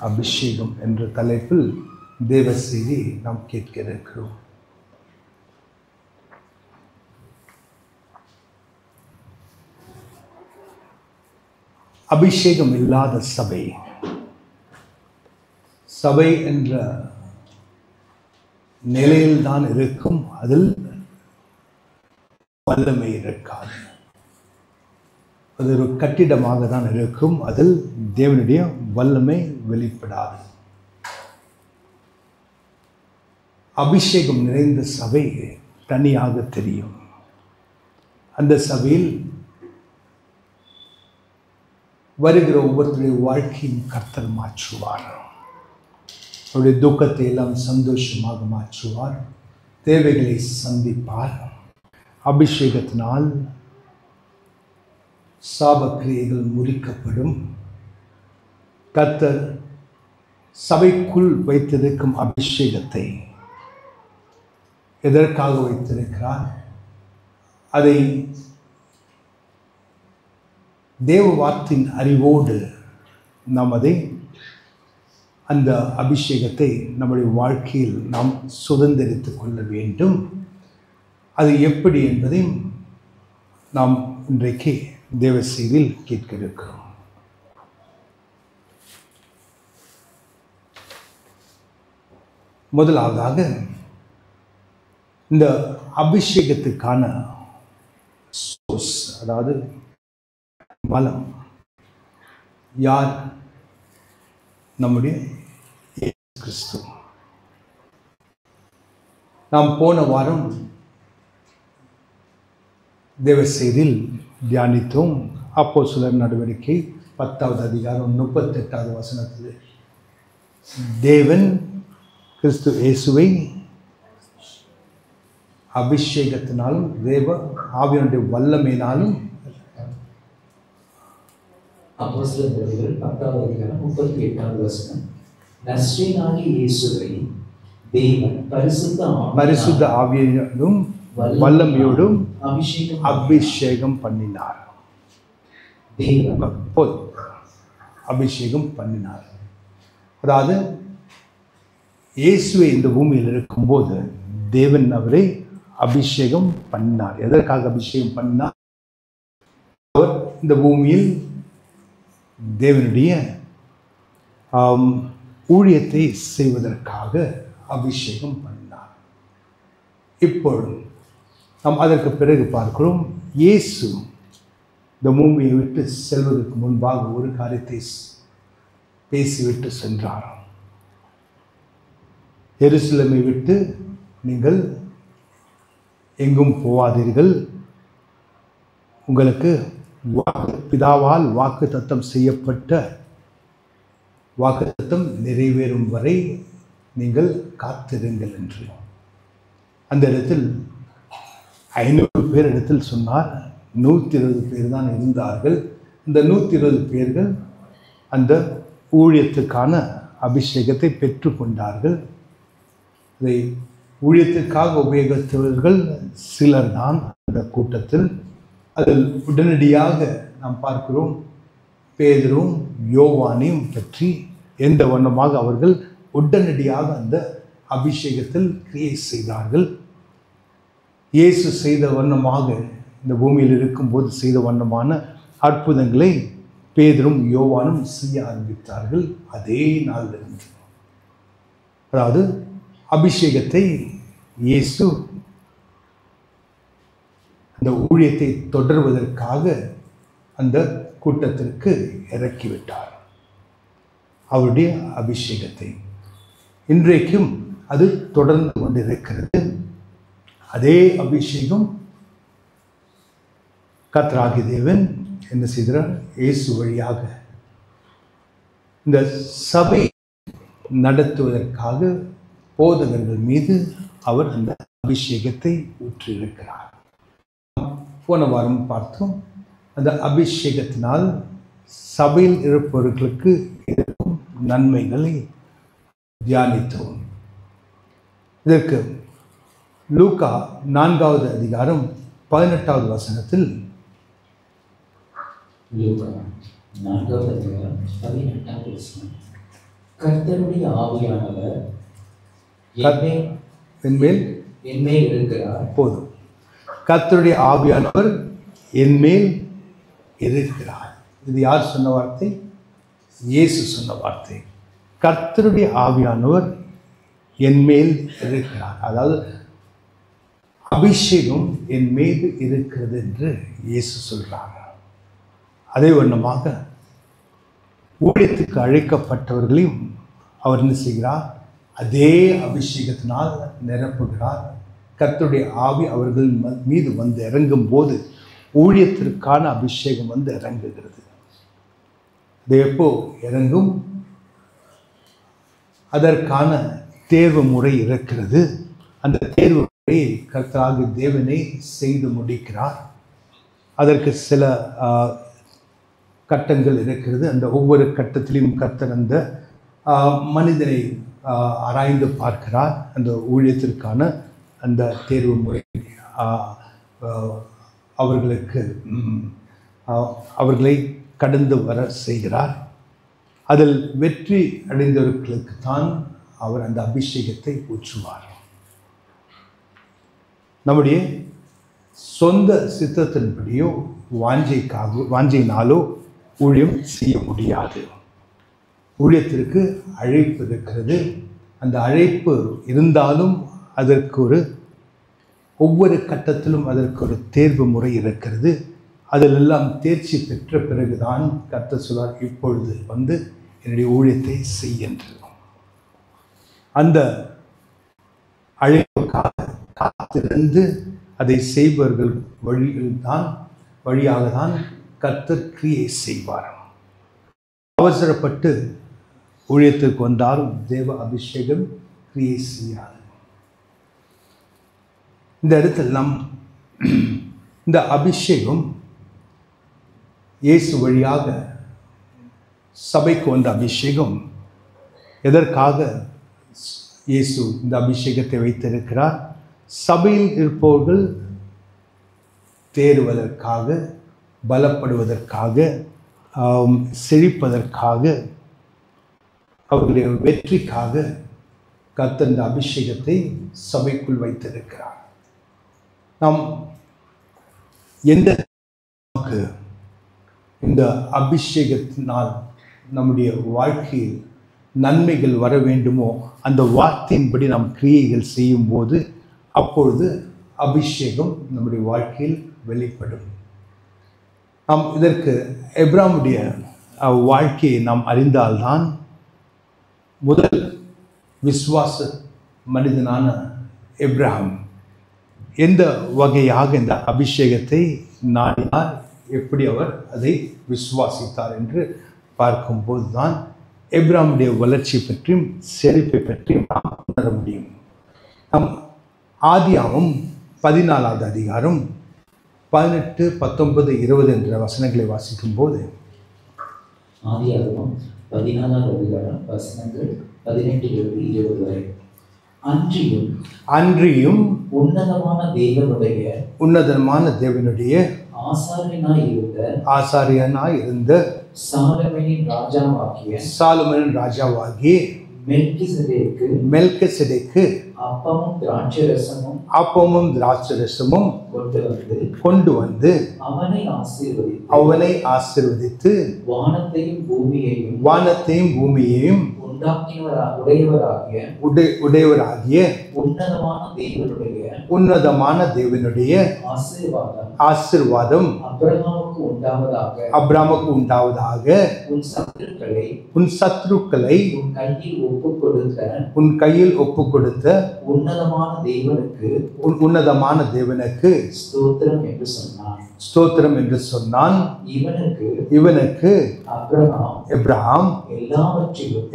அபிஷேகம் என்ற தலைப்பில் தேவ செய்தி நாம் கேட்க இருக்கிறோம். அபிஷேகம் இல்லாத சபை, சபை என்ற நிலையில்தான் இருக்கும், அதில் வல்லமை இருக்காது. அது ஒரு கட்டிடமாக தான் இருக்கும், அதில் தேவனுடைய வல்லமை வெளிப்படாது. அபிஷேகம் நிறைந்த சபை தனியாக தெரியும். அந்த சபையில் வருகிற ஒவ்வொருத்தருடைய வாழ்க்கையும் கர்த்தர் மாற்றுவார். அவருடைய துக்கத்தை எல்லாம் சந்தோஷமாக மாற்றுவார், தேவைகளை சந்திப்பார். அபிஷேகத்தினால் சாபக்கிரியைகள் முறிக்கப்படும். கர்த்தர் சபைக்குள் வைத்திருக்கும் அபிஷேகத்தை எதற்காக வைத்திருக்கிறார்? அதை தேவ வார்த்தையின் அறிவோடு நாம் அந்த அபிஷேகத்தை நம்முடைய வாழ்க்கையில் நாம் சுதந்திரித்துக் கொள்ள வேண்டும். அது எப்படி என்பதையும் நாம் இன்றைக்கு தேவ செய்தியில் கேட்க இருக்கிறோம். முதலாவதாக இந்த அபிஷேகத்துக்கான சோர்ஸ், அதாவது பலம் யார்? நம்முடைய இயேசு கிறிஸ்து. நாம் போன வாரம் தேவ செய்தியில் தியானித்தோம். அப்போஸ்தலர் நடவடிக்கை 10வது அதிகாரம் 38வது வசனத்தில் தேவன் கிறிஸ்து இயேசுவை அபிஷேகத்தினாலும் தேவ ஆவியானுடைய வல்லமையினாலும், அப்போஸ்தலர் நடவடிக்கைகள் 10வது அதிகாரம் 38வது வசனம், நஸ்ரேனாகிய இயேசுவை தேவன் பரிசுத்த ஆவியாலும் வல்லமையோடும் அபிஷேகம் பண்ணினார். அபிஷேகம் பண்ணினார். அதாவது இயேசுவை இந்த பூமியில் இருக்கும்போது தேவன் அவரை அபிஷேகம் பண்ணினார். எதற்காக அபிஷேகம் பண்ணினார்? அவர் இந்த பூமியில் தேவனுடைய ஊழியத்தை செய்வதற்காக அபிஷேகம் பண்ணினார். இப்பொழுது நாம் அதற்கு பிறகு பார்க்கிறோம், இயேசு இந்த பூமியை விட்டு செல்வதற்கு முன்பாக ஒரு காரியத்தை பேசிவிட்டு சென்றார். எருசலேமை விட்டு நீங்கள் எங்கும் போவாதீர்கள், உங்களுக்கு பிதாவால் வாக்குத்தத்தம் செய்யப்பட்ட வாக்குத்தத்தம் நிறைவேறும் வரை நீங்கள் காத்திருங்கள் என்று. அந்த இடத்தில் 500 பேர் இடத்தில் சொன்னார். 120 பேர் தான் இருந்தார்கள். இந்த 120 பேர்கள் அந்த ஊழியத்துக்கான அபிஷேகத்தை பெற்றுக்கொண்டார்கள். அதை ஊழியத்திற்காக உபயோகித்தவர்கள் சிலர் தான் அந்த கூட்டத்தில். அதில் உடனடியாக நாம் பார்க்கிறோம், பேதுரும் யோவானையும் பற்றி எந்த வண்ணமாக அவர்கள் உடனடியாக அந்த அபிஷேகத்தில் கிரியை செய்தார்கள். இயேசு செய்த வண்ணமாக, இந்த பூமியில் இருக்கும்போது செய்த வண்ணமான அற்புதங்களை பேதுரும் யோவானும் செய்ய ஆரம்பித்தார்கள் அதே நாளிலிருந்து. அதாவது அபிஷேகத்தை இயேசு அந்த ஊழியத்தை தொடர்வதற்காக அந்த கூட்டத்திற்கு இறக்கிவிட்டார் அவருடைய அபிஷேகத்தை. இன்றைக்கும் அது தொடர்ந்து கொண்டிருக்கிறது. அதே அபிஷேகம் கர்த்தராகிய தேவன் என்ன செய்கிறார்? இயேசு வழியாக இந்த சபை நடத்துவதற்காக போதகர்கள் மீது அவர் அந்த அபிஷேகத்தை ஊற்றியிருக்கிறார். போன வாரம் பார்த்தோம், அந்த அபிஷேகத்தினால் சபையில் இருப்பவர்களுக்கு இருக்கும் நன்மைகளை தியானித்தோம். இதற்கு லூக்கா 4வது அதிகாரம் 18வது வசனத்தில், கர்த்தருடைய ஆவியானவர் என்மேல் இருக்கிறார். போதும். கர்த்தருடைய ஆவியானவர் என்மேல் இருக்கிறார். இது யார் சொன்ன வார்த்தை? இயேசு சொன்ன வார்த்தை. கர்த்தருடைய ஆவியானவர் என்மேல் இருக்கிறார். அதாவது அபிஷேகம் என் மீது இருக்கிறது என்று இயேசு சொல்றாங்க. அதே வண்ணமாக ஊழியத்துக்கு அழைக்கப்பட்டவர்களையும் அவர் என்ன செய்கிறார்? அதே அபிஷேகத்தினால் நிரப்புகிறார். கர்த்தருடைய ஆவி அவர்கள் மீது வந்து இறங்கும் போது ஊழியத்திற்கான அபிஷேகம் வந்து இறங்குகிறது. அது எப்போ இறங்கும்? அதற்கான தேர்வு முறை இருக்கிறது. அந்த தேர்வு முறையை கர்த்தராகிய தேவனே செய்து முடிக்கிறார். அதற்கு சில கட்டங்கள் இருக்கிறது. அந்த ஒவ்வொரு கட்டத்திலையும் கர்த்தர் அந்த மனிதனை ஆராய்ந்து பார்க்கிறார். அந்த ஊழியத்திற்கான அந்த தேர்வு முறை அவர்களை கடந்து வர செய்கிறார். அதில் வெற்றி அடைந்தவர்களுக்கு தான் அவர் அந்த அபிஷேகத்தை ஊற்றுவார். நம்முடைய சொந்த சித்தத்தின்படியோ வாஞ்சையினாலோ ஊழியம் செய்ய முடியாது. ஊழியத்திற்கு அழைப்பு இருக்கிறது. அந்த அழைப்பு இருந்தாலும் அதற்கு ஒவ்வொரு கட்டத்திலும் அதற்கு ஒரு தேர்வு முறை இருக்கிறது. அதிலெல்லாம் தேர்ச்சி பெற்ற பிறகுதான் கர்த்தர் சொல்வார், இப்பொழுது வந்து என்னுடைய ஊழியத்தை செய்யென்று. அந்த அழைப்புக்காக காத்திருந்து அதை செய்பவர்கள் வழியாக தான் கர்த்தர் கிரியை செய்வார். அவசரப்பட்டு ஊழியத்திற்கு வந்தாலும் தேவ அபிஷேகம் கிரியை செய்யாது. இந்த இடத்தில் நாம் இந்த அபிஷேகம் இயேசு வழியாக சபைக்கு வந்த அபிஷேகம் எதற்காக இயேசு இந்த அபிஷேகத்தை வைத்திருக்கிறார்? சபையில் இருப்பவர்கள் தேறுவதற்காக, பலப்படுவதற்காக, செழிப்பதற்காக, அவர்களுடைய வெற்றிக்காக கர்த்தர் இந்த அபிஷேகத்தை சபைக்குள் வைத்திருக்கிறார். நாம் எந்த இந்த அபிஷேகத்தினால் நம்முடைய வாழ்க்கையில் நன்மைகள் வர வேண்டுமோ அந்த வார்த்தையின்படி நாம் கிரியைகள் செய்யும் போது அப்பொழுது அபிஷேகம் நம்முடைய வாழ்க்கையில் வெளிப்படும். நாம் இதற்கு எப்ராமுடைய வாழ்க்கையை நாம் அறிந்தால்தான் முதல் விசுவாச மனிதனான எப்ராஹாம் எந்த வகையாக இந்த அபிஷேகத்தை நாடினார், எப்படி அவர் அதை விசுவாசித்தார் என்று பார்க்கும்போது தான் எப்ராமுடைய வளர்ச்சி பற்றியும் செழிப்பை பற்றியும் நாம் உணர முடியும். நம் ஆதியாகமம் 14வது அதிகாரம் 18, 19, 20 என்ற வசனங்களை வாசிக்கும் போது, ஆதியாகமம் 14வது அதிகாரம் வசனங்கள் 18 இலிருந்து 20 வரை. அன்றியும் உன்னதமான தேவனுடைய ஆசாரியனாய் இருந்த சாலமோனின் ராஜாவாகிய மெல்கிசேதேக்கு அப்பமும் திராட்சரசமும் கொண்டு வந்து அவனை ஆசீர்வதித்து வானத்தையும் பூமியையும் உடையவராகிய உன்னதமான தேவனுடைய ஆசீர்வாதம் அப்ராமுக்கு உண்டாவதாக. உன் சத்துருக்களை உன் கையில் ஒப்பு கொடுத்த உன்னதமான தேவனுக்கு ஸ்தோத்திரம் என்று சொன்னான். இவனுக்கு எப்ராம்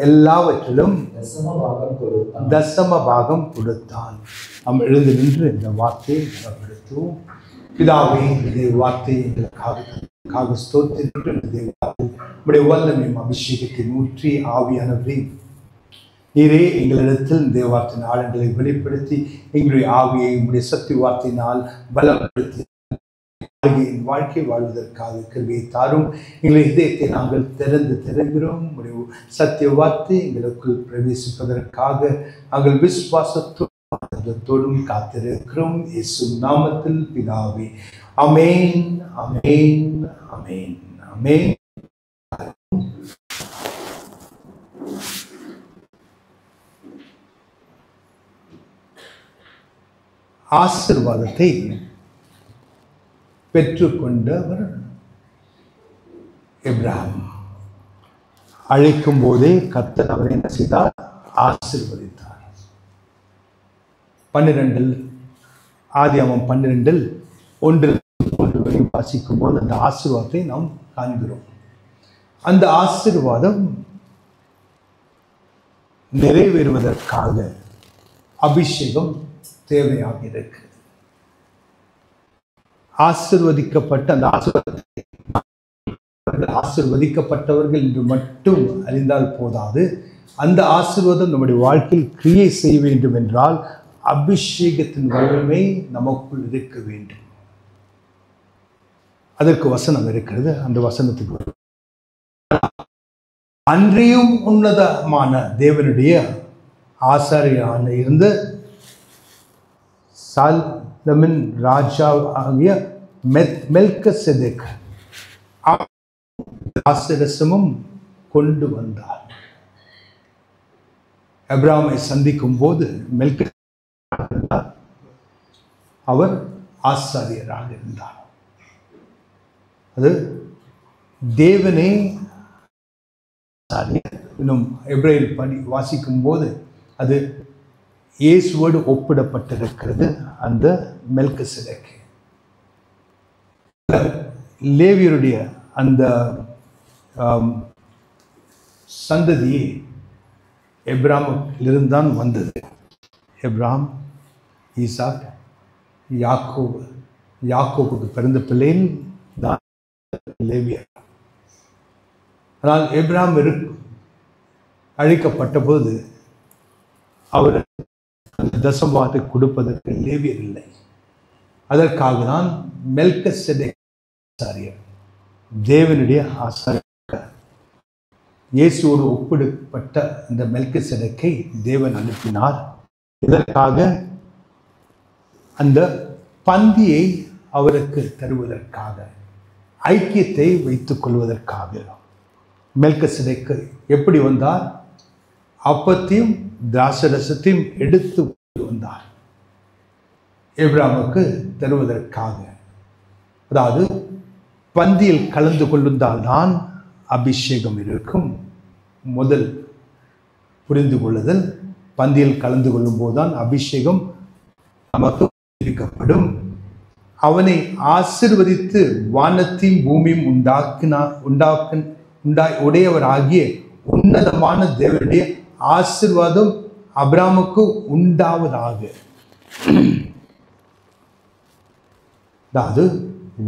எல்லாவற்றிலும் தசம பாகம் கொடுத்தான். நாம் எழுந்து நின்று இந்த வார்த்தையை நடத்துவோம். பிதாவே, இந்த வார்த்தையை எங்களுக்காக ஸ்தோத்திரம். உடைய வல்லமையும் அபிஷேகத்தை ஊற்றி ஆவியானவரே நீரே எங்களிடத்தில் இந்த வார்த்தையின் ஆழங்களை வெளிப்படுத்தி எங்களுடைய ஆவியை உடைய சக்தி வார்த்தையினால் பலப்படுத்தி என் வாழ்க்கை வாழ்வதற்காக கிருபையை தாரும். எங்கள் இதயத்தை நாங்கள் திறந்து திறக்கிறோம். உடைய சத்திய வார்த்தை எங்களுக்குள் பிரவேசிப்பதற்காக நாங்கள் விசுவாசத்தோடும் காத்திருக்கிறோம். இயேசு நாமத்தில் பிதாவே, ஆமென், ஆமென், ஆமென், ஆமென். ஆசீர்வாதத்தை பெற்றுக்கொண்டவர் எப்ராஹிம். அழைக்கும் போதே கர்த்தர் அவரை என்ன செய்தார்? ஆசீர்வதித்தார். 12 ஆதியாகமம் 12 1 வரை வாசிக்கும் போது அந்த ஆசீர்வாதத்தை நாம் காண்கிறோம். அந்த ஆசீர்வாதம் நிறைவேறுவதற்காக அபிஷேகம் தேவையாக இருக்கிறது. ஆசீர்வதிக்கப்பட்ட அந்த ஆசீர்வதிக்கப்பட்டவர்கள் என்று மட்டும் அறிந்தால் போதாது. அந்த ஆசீர்வாதம் நம்முடைய வாழ்க்கையில் கிரியை செய்ய வேண்டும் என்றால் அபிஷேகத்தின் வல்லமை நமக்குள் இருக்க வேண்டும். அதற்கு வசனம் இருக்கிறது. அந்த வசனத்துக்கு அன்றியும் உன்னதமான தேவனுடைய ஆசாரியரான இருந்த சாலமன் ராஜா ஆகிய மெல்கிசேதேக் திராட்சரசமும் கொண்டு வந்தார். எப்ராமை சந்திக்கும் போது அவர் ஆசாரியராக இருந்தார். அது தேவனே இன்னும் எபிரேயர் வாசிக்கும் போது அது இயேசுவோடு ஒப்பிடப்பட்டிருக்கிறது. அந்த மெல்கிசேதேக் லேவியருடைய அந்த சந்ததியே எப்ராமிலிருந்தான் வந்தது. எப்ராம், ஈசாக், யாக்கோபுக்கு பிறந்த பிள்ளையில் தான் லேவியர். ஆனால் எப்ராம் அழைக்கப்பட்ட போது அவர் தசமபாகத்தை கொடுப்பதற்கு லேவியர் இல்லை. அதற்காக தான் மெல்கிசேதேக் ஆசாரியர், தேவனுடைய ஆசாரியர். இயேசுவோடு ஒப்பிடப்பட்ட இந்த மெல்கிசேதேக்கை தேவன் அனுப்பினார். இதற்காக அந்த பந்தியை அவருக்கு தருவதற்காக, ஐக்கியத்தை வைத்துக் கொள்வதற்காக. மெல்கிசேதேக் எப்படி வந்தார்? அப்பத்தையும் திராட்சரசத்தையும் எடுத்து வந்தார் எப்ராமுக்கு தருவதற்காக. அதாவது பந்தியில் கலந்து கொள்ளுந்தால்தான் அபிஷேகம் இருக்கும். முதல் புரிந்து கொள்ளுதல், பந்தியில் கலந்து கொள்ளும் போதுதான் அபிஷேகம் நமக்கு இருக்கப்படும். அவனை ஆசீர்வதித்து வானத்தையும் பூமியும் உடையவராகிய உன்னதமான தேவனுடைய ஆசீர்வாதம் அபிராமுக்கு உண்டாவதாக. அதாவது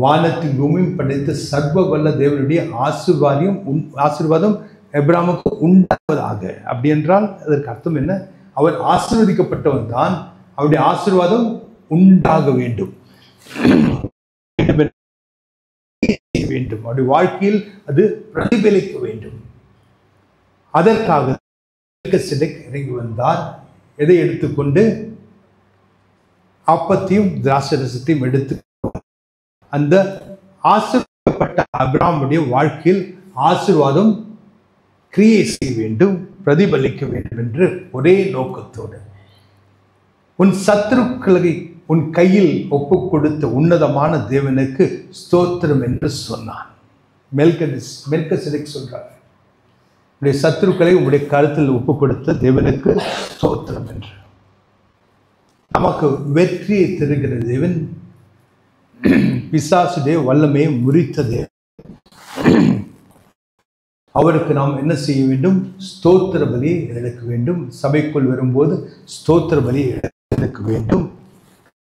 வானத்தின் பூமியும் படைத்த சர்வ வல்ல தேவனுடைய ஆசீர்வாதம் எப்ராமுக்கு உண்டாவதாக. அப்படி என்றால் அதற்கு அர்த்தம் என்ன? அவர் ஆசீர்வதிக்கப்பட்டவன் தான், அவருடைய ஆசீர்வாதம் உண்டாக வேண்டும். அவருடைய வாழ்க்கையில் அது பிரதிபலிக்க வேண்டும். அதற்காக மெல்கிசேதேக் இறங்கி வந்தார். எதை எடுத்துக்கொண்டு? அப்பத்தையும் திராட்சரசத்தையும் எடுத்து அந்த ஆசீர்வதிக்கப்பட்ட அபிராமுடைய வாழ்க்கையில் ஆசீர்வாதம் கிரியை செய்ய வேண்டும், பிரதிபலிக்க வேண்டும் என்று ஒரே நோக்கத்தோடு உன் சத்துருக்களை உன் கையில் ஒப்புக் கொடுத்த உன்னதமான தேவனுக்கு ஸ்தோத்திரம் என்று சொன்னான். மெல்கிசேதேக் சொல்றார், உடைய சத்துருக்களை உங்களுடைய கருத்தில் ஒப்புக் கொடுத்த தேவனுக்கு ஸ்தோத்திரம் என்று. நமக்கு வெற்றியை தருகிற தேவன், பிசாசுடைய வல்லமையை முறித்த தேவன். அவருக்கு நாம் என்ன செய்ய வேண்டும்? ஸ்தோத்திர பலியை எடுக்க வேண்டும். சபைக்குள் வரும்போது ஸ்தோத்திர பலியை எடுக்க வேண்டும்.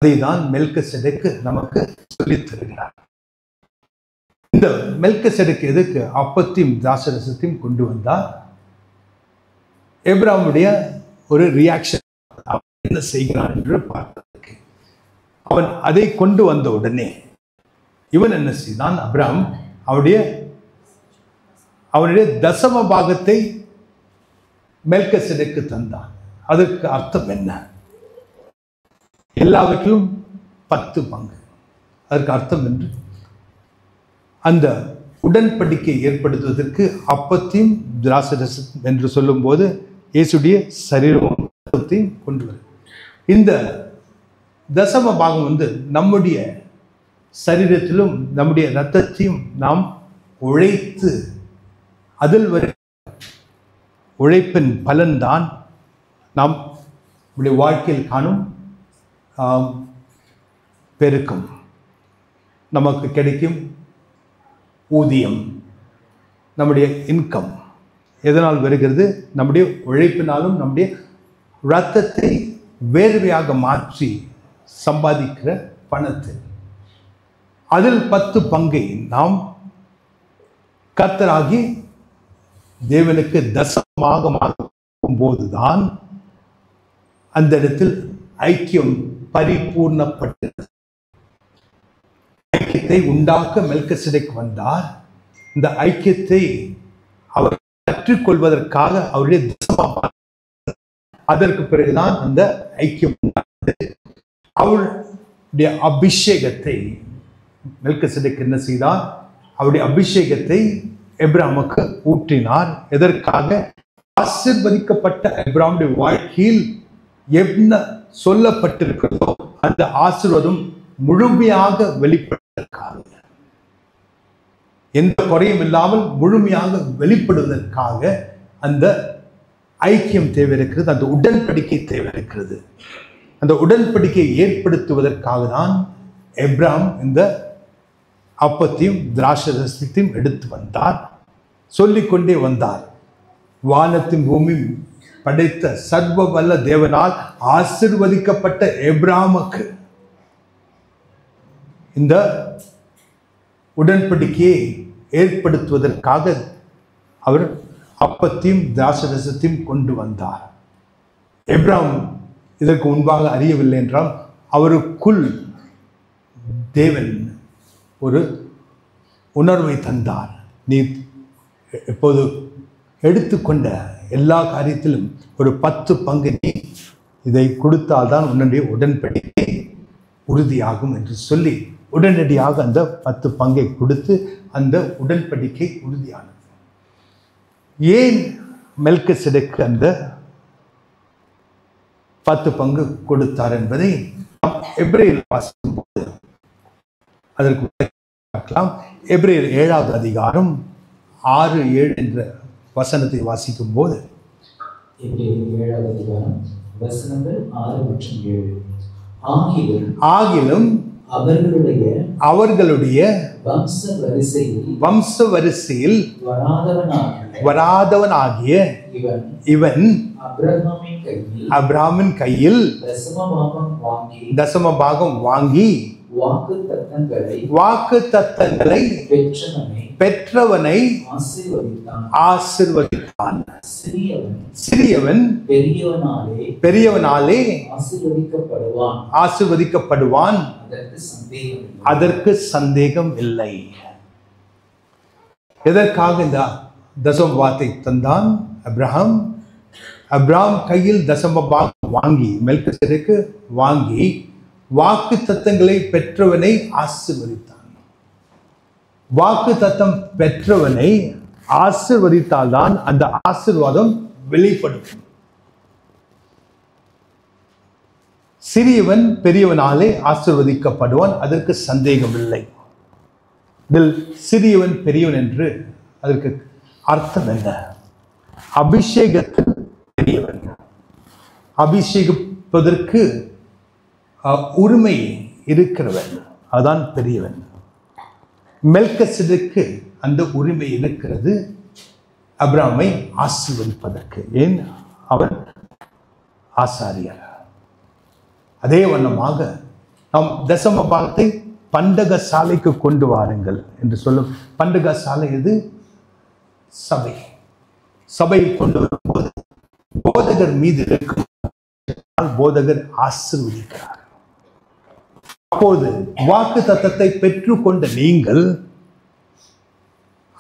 அதை தான் மெல்கிசேதேக் நமக்கு சொல்லித் தருகிறார். இந்த மெல்கிசேதேக் எதுக்கு அப்பத்தையும் திராட்சரசத்தையும் கொண்டு வந்தார்? எப்ராமுடைய ஒரு ரியாக்ஷன், என்ன செய்கிறான் என்று பார்ப்பதற்கு. அவன் அதை கொண்டு வந்த உடனே இவன் என்ன செய்தான்? அபிரகாம் அவனுடைய தசம பாகத்தை மெல்கிசேதேக்கு தந்தான். அதற்கு அர்த்தம் என்ன? எல்லாவற்றிலும் 10 பங்கு. அதற்கு அர்த்தம் என்று அந்த உடன்படிக்கை ஏற்படுத்துவதற்கு அப்பத்தையும் திராட்சரசம் என்று சொல்லும்போது இயேசுடைய சரீரத்தையும் கொண்டு வரும். இந்த தசம பாகம் நம்முடைய சரீரத்திலும் நம்முடைய இரத்தத்தையும் நாம் உழைத்து அதில் வரும் உழைப்பின் பலன்தான் நாம் வாழ்க்கையில் காணும் பெருக்கம், நமக்கு கிடைக்கும் ஊதியம், நம்முடைய இன்கம் எதனால் வருகிறது? நம்முடைய உழைப்பினாலும் நம்முடைய இரத்தத்தை வேர்வையாக மாற்றி சம்பாதிக்கிற பணத்தில் அதில் 10 பங்கை நாம் கர்த்தராகி தேவனுக்கு தசமாக போதுதான் அந்த இடத்தில் ஐக்கியம் பரிபூர்ணப்பட்டது. ஐக்கியத்தை உண்டாக்க மெல்கிசேதேக்கு வந்தார். இந்த ஐக்கியத்தை அவர் கற்றுக்கொள்வதற்காக அவருடைய தசமமாக, அதற்கு பிறகுதான் அந்த ஐக்கியம் உண்டானது. அவருடைய அபிஷேகத்தை மெல்கிசேதேக்கு என்ன செய்தார்? அவருடைய அபிஷேகத்தை எபிரகாமுக்கு ஊற்றினார். எதற்காக? ஆசீர்வதிக்கப்பட்ட எபிரகாமுடைய வாழ்க்கையில் என்ன சொல்லப்பட்டிருக்கிறதோ அந்த ஆசீர்வாதம் முழுமையாக வெளிப்படுவதற்காக, எந்த குறையும் இல்லாமல் முழுமையாக வெளிப்படுவதற்காக அந்த ஐக்கியம் தேவை இருக்கிறது, அந்த உடன்படிக்கை தேவை இருக்கிறது. அந்த உடன்படிக்கையை ஏற்படுத்துவதற்காக தான் எபிரகாம் இந்த அப்பத்தையும் திராட்சரசத்தையும் எடுத்து வந்தார். சொல்லிக்கொண்டே வந்தார். வானத்தின் பூமி படைத்த சர்வ வல்ல தேவனால் ஆசீர்வதிக்கப்பட்ட எபிரகாமுக்கு இந்த உடன்படிக்கையை ஏற்படுத்துவதற்காக அவர் அப்பத்தையும் திராட்சரசத்தையும் கொண்டு வந்தார். எபிரகாம் இதற்கு முன்பாக அறியவில்லை என்றால் அவருக்குள் தேவன் ஒரு உணர்வை தந்தார். நீ எப்போது எடுத்துக்கொண்ட எல்லா காரியத்திலும் ஒரு 10 பங்கு நீ இதை கொடுத்தால்தான் உன்னுடைய உடன்படிக்கை உறுதியாகும் என்று சொல்லி உடனடியாக அந்த 10 பங்கை கொடுத்து அந்த உடன்படிக்கை உறுதியானது. ஏன் மெல்கிசேதேக்கு அந்த 10 பங்கு கொடுத்தார் என்பதை எபிரேயர் வாசிக்கும் போது அதற்கு பார்க்கலாம். எபிரேயர் 7வது அதிகாரம் 6-7 என்ற வசனத்தை வாசிக்கும் போது, எபிரேயர் 7வது அதிகாரம் வசனங்கள் 6 மற்றும் 7. ஆகிலும் அவர்களுடைய வம்ச வரிசையில் வராதவனாகிய இவன் அபிரகாமின் கையில் தசம பாகம் வாங்கி வாக்கு தத்தங்களை பெற்றவனை ஆசீர்வதித்தான். சிறியவன் பெரியவனாலே ஆசீர்வதிக்கப்படுவான். அதற்கு சந்தேகம் இல்லை. எதற்காக இந்த தசம பாகத்தை தந்தான் அபிரகாம் கையில் தசம பாகம் வாங்கி மெல்கிசேதேக்கு வாங்கி வாக்கு தத்தங்களை பெற்றவனை ஆசீர்வதித்தான். வாக்கு தத்தம் பெற்றவனை ஆசீர்வதித்தால்தான் அந்த ஆசீர்வாதம் வெளிப்படும். சிறியவன் பெரியவனாலே ஆசீர்வதிக்கப்படுவான். அதற்கு சந்தேகம் இல்லை. இதில் சிறியவன் பெரியவன் என்று அதற்கு அர்த்தம் என்ன? அபிஷேகத்தில் பெரியவன், அபிஷேகிப்பதற்கு உரிமை இருக்கிறவன், அதான் பெரியவன். மெல்கிசேதேக்கு அந்த உரிமை இருக்கிறது அபிரகாமை ஆசீர்வதிப்பதற்கு. ஏன்? அவன் ஆசாரியர். அதே வண்ணமாக நாம் தசம பாகத்தை பண்டக சாலைக்கு கொண்டு வாருங்கள் என்று சொல்லும். பண்டக சாலை எது? சபை. சபையை கொண்டு வரும்போது போதகர் மீது இருக்கும், போதகர் ஆசீர்வதிக்கிறார். அப்போது வாக்கு தத்தத்தை பெற்றுக்கொண்ட நீங்கள்,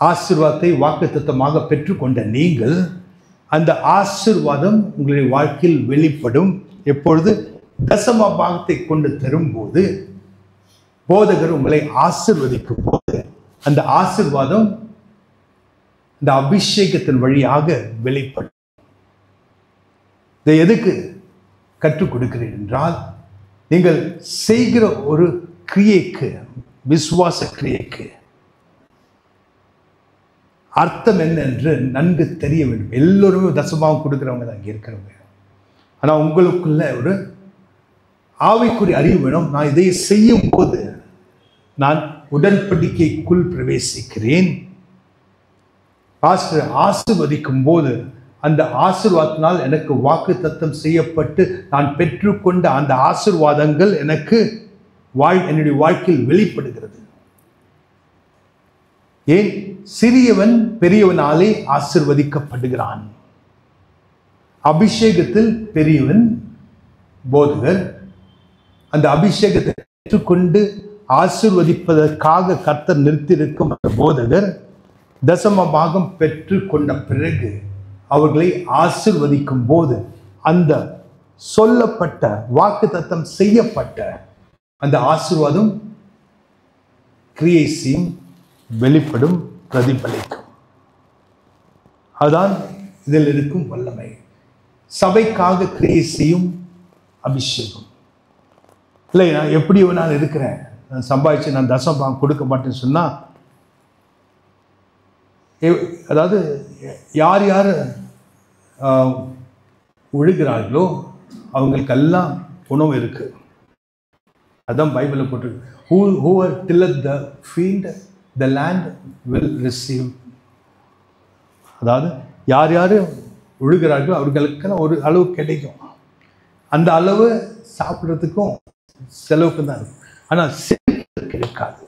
ஆசீர்வாதத்தை வாக்கு தத்தமாக பெற்றுக்கொண்ட நீங்கள், அந்த ஆசீர்வாதம் உங்களுடைய வாழ்க்கையில் வெளிப்படும். எப்பொழுது? தசம பாகத்தை கொண்டு தரும்போது, போதகர் உங்களை ஆசீர்வதிக்கும் போது அந்த ஆசீர்வாதம் இந்த அபிஷேகத்தின் வழியாக வெளிப்படும். இதை எதுக்கு கற்றுக் கொடுக்கிறேன் என்றால், நீங்கள் செய்கிற ஒரு கிரியைக்கு, விசுவாச கிரியைக்கு அர்த்தம் என்ன என்று நன்கு தெரிய வேண்டும். எல்லோருமே தசமாவும் கொடுக்குறவங்க தான் இங்கே இருக்கிறவங்க. ஆனால் உங்களுக்குள்ள ஒரு ஆவிக்குரிய அறிவு வேணும். நான் இதை செய்யும் போது நான் உடன்படிக்கைக்குள் பிரவேசிக்கிறேன். பாஸ்டர் ஆசீர்வதிக்கும் போது அந்த ஆசீர்வாதத்தினால் எனக்கு வாக்கு தத்தம் செய்யப்பட்டு நான் பெற்றுக்கொண்ட அந்த ஆசீர்வாதங்கள் எனக்கு என்னுடைய வாழ்க்கையில் வெளிப்படுகிறது. ஏன்? சிறியவன் பெரியவனாலே ஆசீர்வதிக்கப்படுகிறான். அபிஷேகத்தில் பெரியவன் போதகர். அந்த அபிஷேகத்தை பெற்றுக்கொண்டு ஆசீர்வதிப்பதற்காக கர்த்தர் நிறுத்தியிருக்கும் அந்த போதகர் தசம பாகம் பெற்றுக்கொண்ட பிறகு அவர்களை ஆசீர்வதிக்கும் போது அந்த சொல்லப்பட்ட வாக்கு தத்தம் செய்யப்பட்ட அந்த ஆசீர்வாதம் கிரியை செய்யும், வெளிப்படும், பிரதிபலிக்கும். அதுதான் இதில் இருக்கும் வல்லமை. சபைக்காக கிரியை செய்யும் அபிஷேகம். இல்லை, நான் எப்படி நான் இருக்கிறேன், நான் சம்பாதிச்சு நான் தசமபாகம் கொடுக்க மாட்டேன்னு சொன்னால், அதாவது யார் யார் ஒழுகிறார்களோ அவங்களுக்கெல்லாம் உணவு இருக்கு. அதான் பைபிளில் போட்டிருக்கு. whoever tilleth the field, the land will receive. அதாவது யார் யார் ஒழுகிறார்களோ அவர்களுக்கெல்லாம் ஒரு அளவு கிடைக்கும். அந்த அளவு சாப்பிட்றதுக்கும் செலவுக்கு தான் இருக்கும். ஆனால் கிடைக்காது.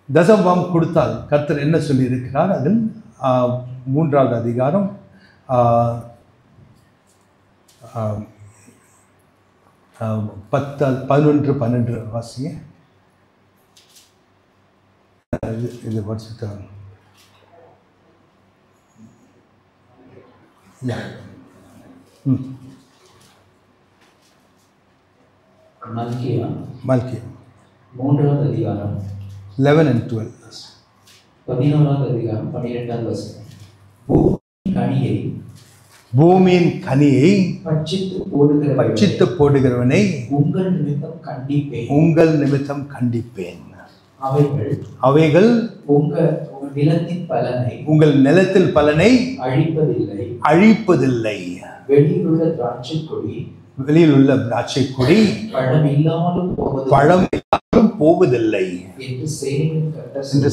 தசமபாகம் கொடுத்தால் கர்த்தர் என்ன சொல்லி இருக்கிறார்? அதில் 3வது அதிகாரம் 11-12 வாசிங்க. இது படிச்சுட்டாங்க. மல்கியா 3வது அதிகாரம் 11 and 12. 11வது அதிகாரம் 12வது வசனம். பூமியின் கனியை பட்சித்து போடுகிறவனை உங்கள் நிமித்தம் கண்டிப்பேன். அவைகள் உங்கள் நிலத்தில் பலனை அழிப்பதில்லை. வெளியில் உள்ள திராட்சை கொடி பழம் இல்லாமலும் போவதில்லை என்று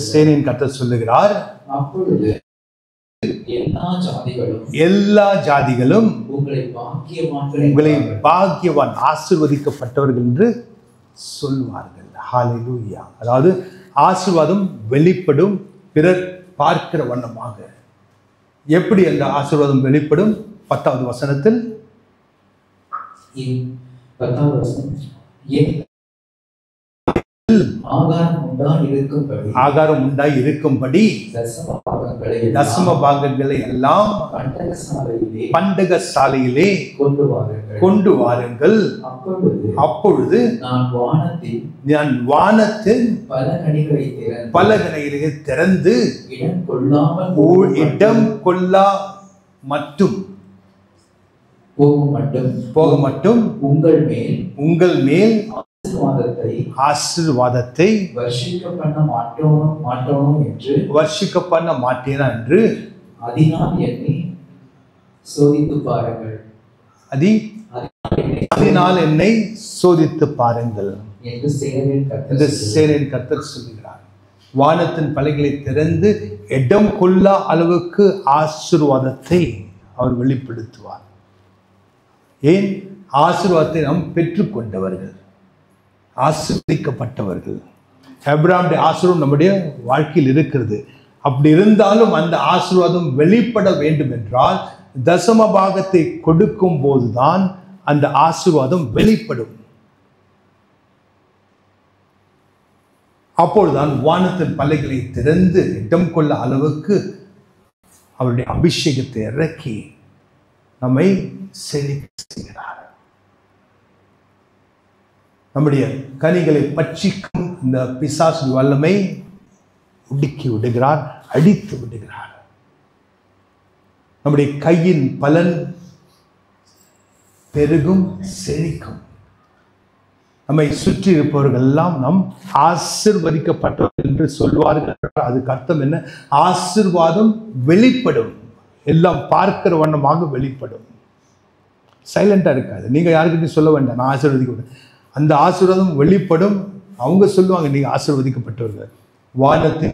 சேனையின் கர்த்தர் சொல்லுகிறார். அப்பொழுது எல்லா ஜாதிகளும் உங்களை பாக்கியவான், ஆசீர்வதிக்கப்பட்டவர்கள் என்று சொல்வார்கள். ஹல்லேலூயா. அதாவது ஆசீர்வாதம் வெளிப்படும் பிறர் பார்க்கிற வண்ணமாக. எப்படி அந்த ஆசீர்வாதம் வெளிப்படும்? 10வது வசனத்தில் ஆகாரம் உண்டாய் இருக்கும்படி தசம பாகங்களை எல்லாம் பண்டக சாலையிலே கொண்டு வாருங்கள். அப்பொழுது நான் வானத்தின் பலகணிகளை திறந்து இடம் கொள்ளா மட்டும் போக மட்டும் உங்கள் மேல் ஆசீர்வாதத்தை வர்ஷிக்க பண்ண மாட்டேனா என்று அதனால் என்னை சோதித்து பாருங்கள் என்று சேனையின் கர்த்தர் சொல்லுகிறார். வானத்தின் பலகைகளை திறந்து இடம் கொள்ளா அளவுக்கு ஆசீர்வாதத்தை அவர் வெளிப்படுத்துவார். ஏன்? ஆசீர்வாதத்தை நாம் பெற்றுக்கொண்டவர்கள், ஆசீர்வதிக்கப்பட்டவர்கள். ஆபிரகாமுடைய ஆசீர்வாதம் நம்முடைய வாழ்க்கையில் இருக்கிறது. அப்படி இருந்தாலும் அந்த ஆசீர்வாதம் வெளிப்பட வேண்டும் என்றால் தசம பாகத்தை கொடுக்கும் போதுதான் அந்த ஆசீர்வாதம் வெளிப்படும். அப்பொழுதுதான் வானத்தின் பல்லைகளை திறந்து இடம் கொள்ள அளவுக்கு அவருடைய அபிஷேகத்தை இறக்கி நம்மை செழிக்க செய்கிறார். நம்முடைய கனிகளை பட்சிக்கும் இந்த பிசாசு வல்லமை உடுக்கி விடுகிறார், அடித்து விடுகிறார். நம்முடைய கையின் பலன் பெருகும், செழிக்கும். நம்மை சுற்றி இருப்பவர்கள் எல்லாம் நம் ஆசீர்வதிக்கப்பட்டவர்கள் என்று சொல்வார்கள். அதுக்கு அர்த்தம் என்ன? ஆசீர்வாதம் வெளிப்படும், எல்லாம் பார்க்கிற வண்ணமாக வெளிப்படும். சைலண்டா இருக்காது. நீங்க யாருக்கிட்டையும் சொல்ல வேண்டாம் நான் ஆசீர்வதிக்கப்பட்டேன். அந்த ஆசீர்வாதம் வெளிப்படும். அவங்க சொல்லுவாங்க நீங்க ஆசீர்வதிக்கப்பட்டவர்கள். வானத்தை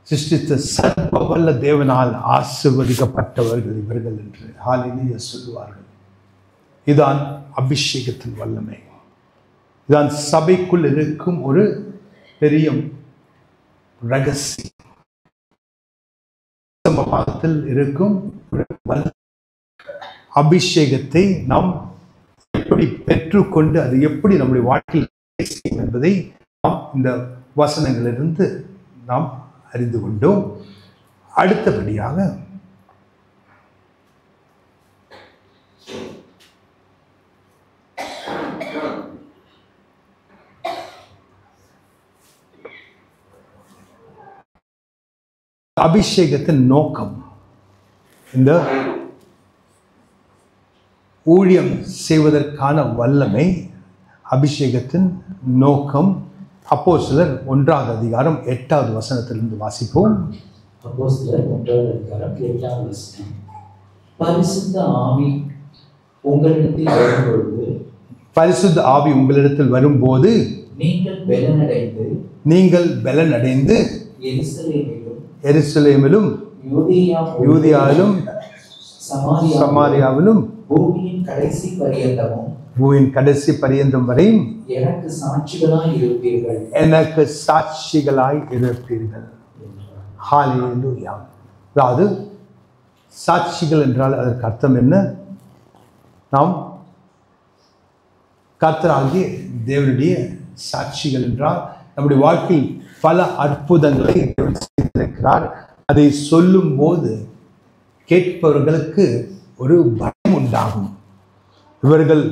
சிருஷ்டித்த சர்வ வல்ல தேவனால் ஆசீர்வதிக்கப்பட்டவர்கள் இவர்கள் என்று ஹல்லேலூயா சொல்லுவார்கள். இதுதான் அபிஷேகத்தின் வல்லமை. இதுதான் சபைக்குள் இருக்கும் ஒரு பெரிய ரகசியம். பாகத்தில் இருக்கும் ஒரு அபிஷேகத்தை நாம் எப்படி பெற்றுக்கொண்டு அது எப்படி நம்முடைய வாழ்க்கையில் செய்யும் என்பதை நாம் இந்த வசனங்களிலிருந்து நாம் அறிந்து கொண்டோம். அடுத்தபடியாக அபிஷேகத்தின் நோக்கம், இந்த ஊழியம் செய்வதற்கான வல்லமை, அபிஷேகத்தின் நோக்கம் அப்போஸ்தலர் 1ஆம் அதிகாரம் 8வது வசனத்திலிருந்து வாசிப்போம். அப்போஸ்தலர் 1ஆம் அதிகாரம் 8வது வசனம். பரிசுத்த ஆவி உங்களிடத்தில் வரும்பொழுது, பரிசுத்த ஆவி உங்களிடத்தில் வரும்போது நீங்கள் பலனடைந்து எருசலேமிலும் யூதேயாவிலும் சமாரியாவிலும் பூமியின் கடைசி பரியந்தம் வரையும் எனக்கு சாட்சிகளாய் இருப்பீர்கள். ஹல்லேலூயா. அதாவது சாட்சிகள் என்றால் அதற்கு அர்த்தம் என்ன? நாம் கர்த்தராகிய தேவனுடைய சாட்சிகள் என்றால் நம்முடைய வாழ்க்கையில் பல அற்புதங்களை செய்திருக்கிறார். அதை சொல்லும் போது கேட்பவர்களுக்கு ஒரு பயம் உண்டாகும். இவர்கள்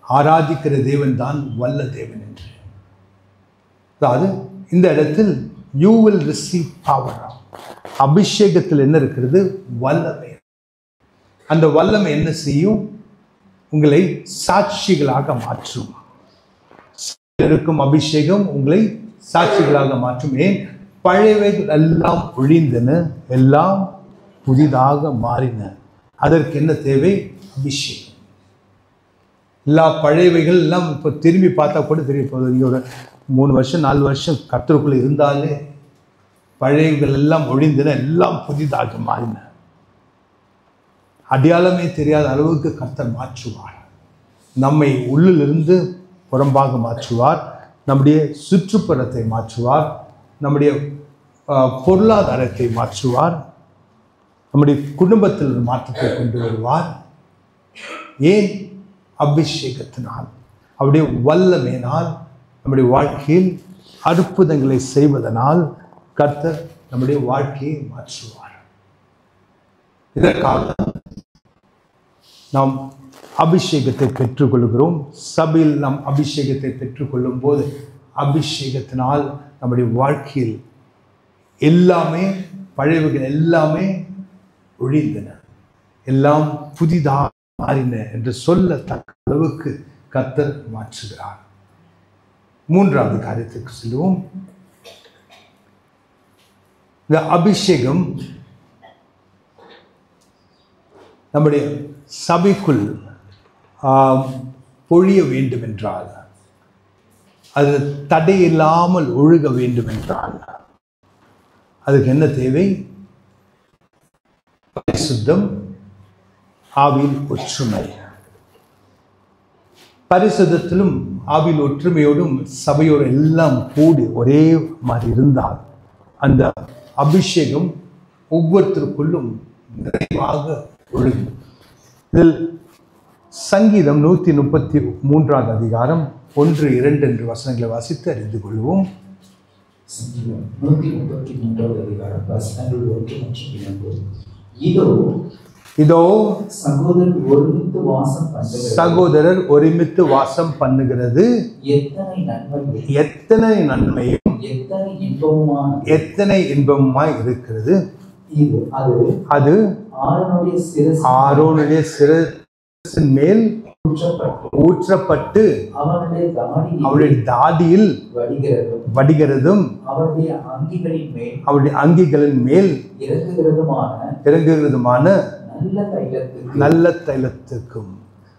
ஆராதிக்கிற தேவன் தான் வல்ல தேவன் என்று. அதாவது இந்த இடத்தில் யூ வில் ரிசீவ் பவர். அபிஷேகத்தில் என்ன இருக்கிறது? வல்லமை. அந்த வல்லமை என்ன செய்யும்? உங்களை சாட்சிகளாக மாற்றும். இருக்கும் அபிஷேகம் உங்களை சாட்சிகளாக மாற்றும். ஏன்? பழையவைகள் எல்லாம் ஒழிந்தன, எல்லாம் புதிதாக மாறின. அதற்கு என்ன தேவை? அபிஷேகம். எல்லா பழையவைகள் எல்லாம் இப்போ திரும்பி பார்த்தா கூட தெரிய போகுது. நீங்கள் ஒரு 3 வருஷம் 4 வருஷம் கர்த்தருக்குள்ளே இருந்தாலே பழையவைகள் எல்லாம் ஒழிந்தன, எல்லாம் புதிதாக மாறின. அடையாளமே தெரியாத அளவுக்கு கர்த்தர் மாற்றுவார். நம்மை உள்ளிலிருந்து புறம்பாக மாற்றுவார். நம்முடைய சுற்றுப்புறத்தை மாற்றுவார். நம்முடைய பொருளாதாரத்தை மாற்றுவார். நம்முடைய குடும்பத்தில் ஒரு மாற்றத்தை கொண்டு வருவார். ஏன்? அபிஷேகத்தினால், அவருடைய வல்லமையினால், நம்முடைய வாழ்க்கையில் அற்புதங்களை செய்வதனால் கர்த்தர் நம்முடைய வாழ்க்கையை மாற்றுவார். இதற்காக நாம் அபிஷேகத்தை பெற்றுக்கொள்கிறோம். சபையில் நாம் அபிஷேகத்தை பெற்றுக்கொள்ளும் போது அபிஷேகத்தினால் நம்முடைய வாழ்க்கையில் எல்லாமே பழையவைகள் எல்லாமே ஒழிந்தன, எல்லாம் புதிதாக மாறின என்று சொல்லத்தக்க அளவுக்கு கர்த்தர் மாற்றுகிறார். 3வது காரியத்திற்கு செல்வோம். இந்த அபிஷேகம் நம்முடைய சபைக்குள் பொழிய வேண்டும் என்றால், அது தடையில்லாமல் ஒழுக வேண்டும் என்றால் அதுக்கு என்ன தேவை? பரிசுத்தம், ஆவியில் ஒற்றுமை. பரிசுத்தத்திலும் ஆவியில் ஒற்றுமையோடும் சபையோடு எல்லாம் கூடி ஒரே மாதிரி இருந்தால் அந்த அபிஷேகம் ஒவ்வொருத்தருக்குள்ளும் நிறைவாக ஒழுகும். இதில் சங்கீதம் 133 அதிகாரம் 1, 2 என்று வசனங்களை வாசித்து அறிந்து கொள்வோம். சங்கீதம் 133 அதிகாரம் வசனங்கள் 1 மற்றும் 2. இதோ இதோ சகோதரர் ஒருமித்து வாசம் பண்ணுகிறது. சகோதரர் ஒருமித்து வாசம் பண்ணுகிறது. எத்தனை நன்மையும் எத்தனை நன்மையும் எத்தனை இன்பமுமான எத்தனை இன்பமுமாய் இருக்கிறது. இது அது ஆரோனுடைய சிரசின் மேல் ஊற்றப்பட்டு அவருடைய தாடியில் வடிகிறதும் அவருடைய அங்கிகளின் மேல் இறங்குகிறதுமான நல்ல தைலத்துக்கும்.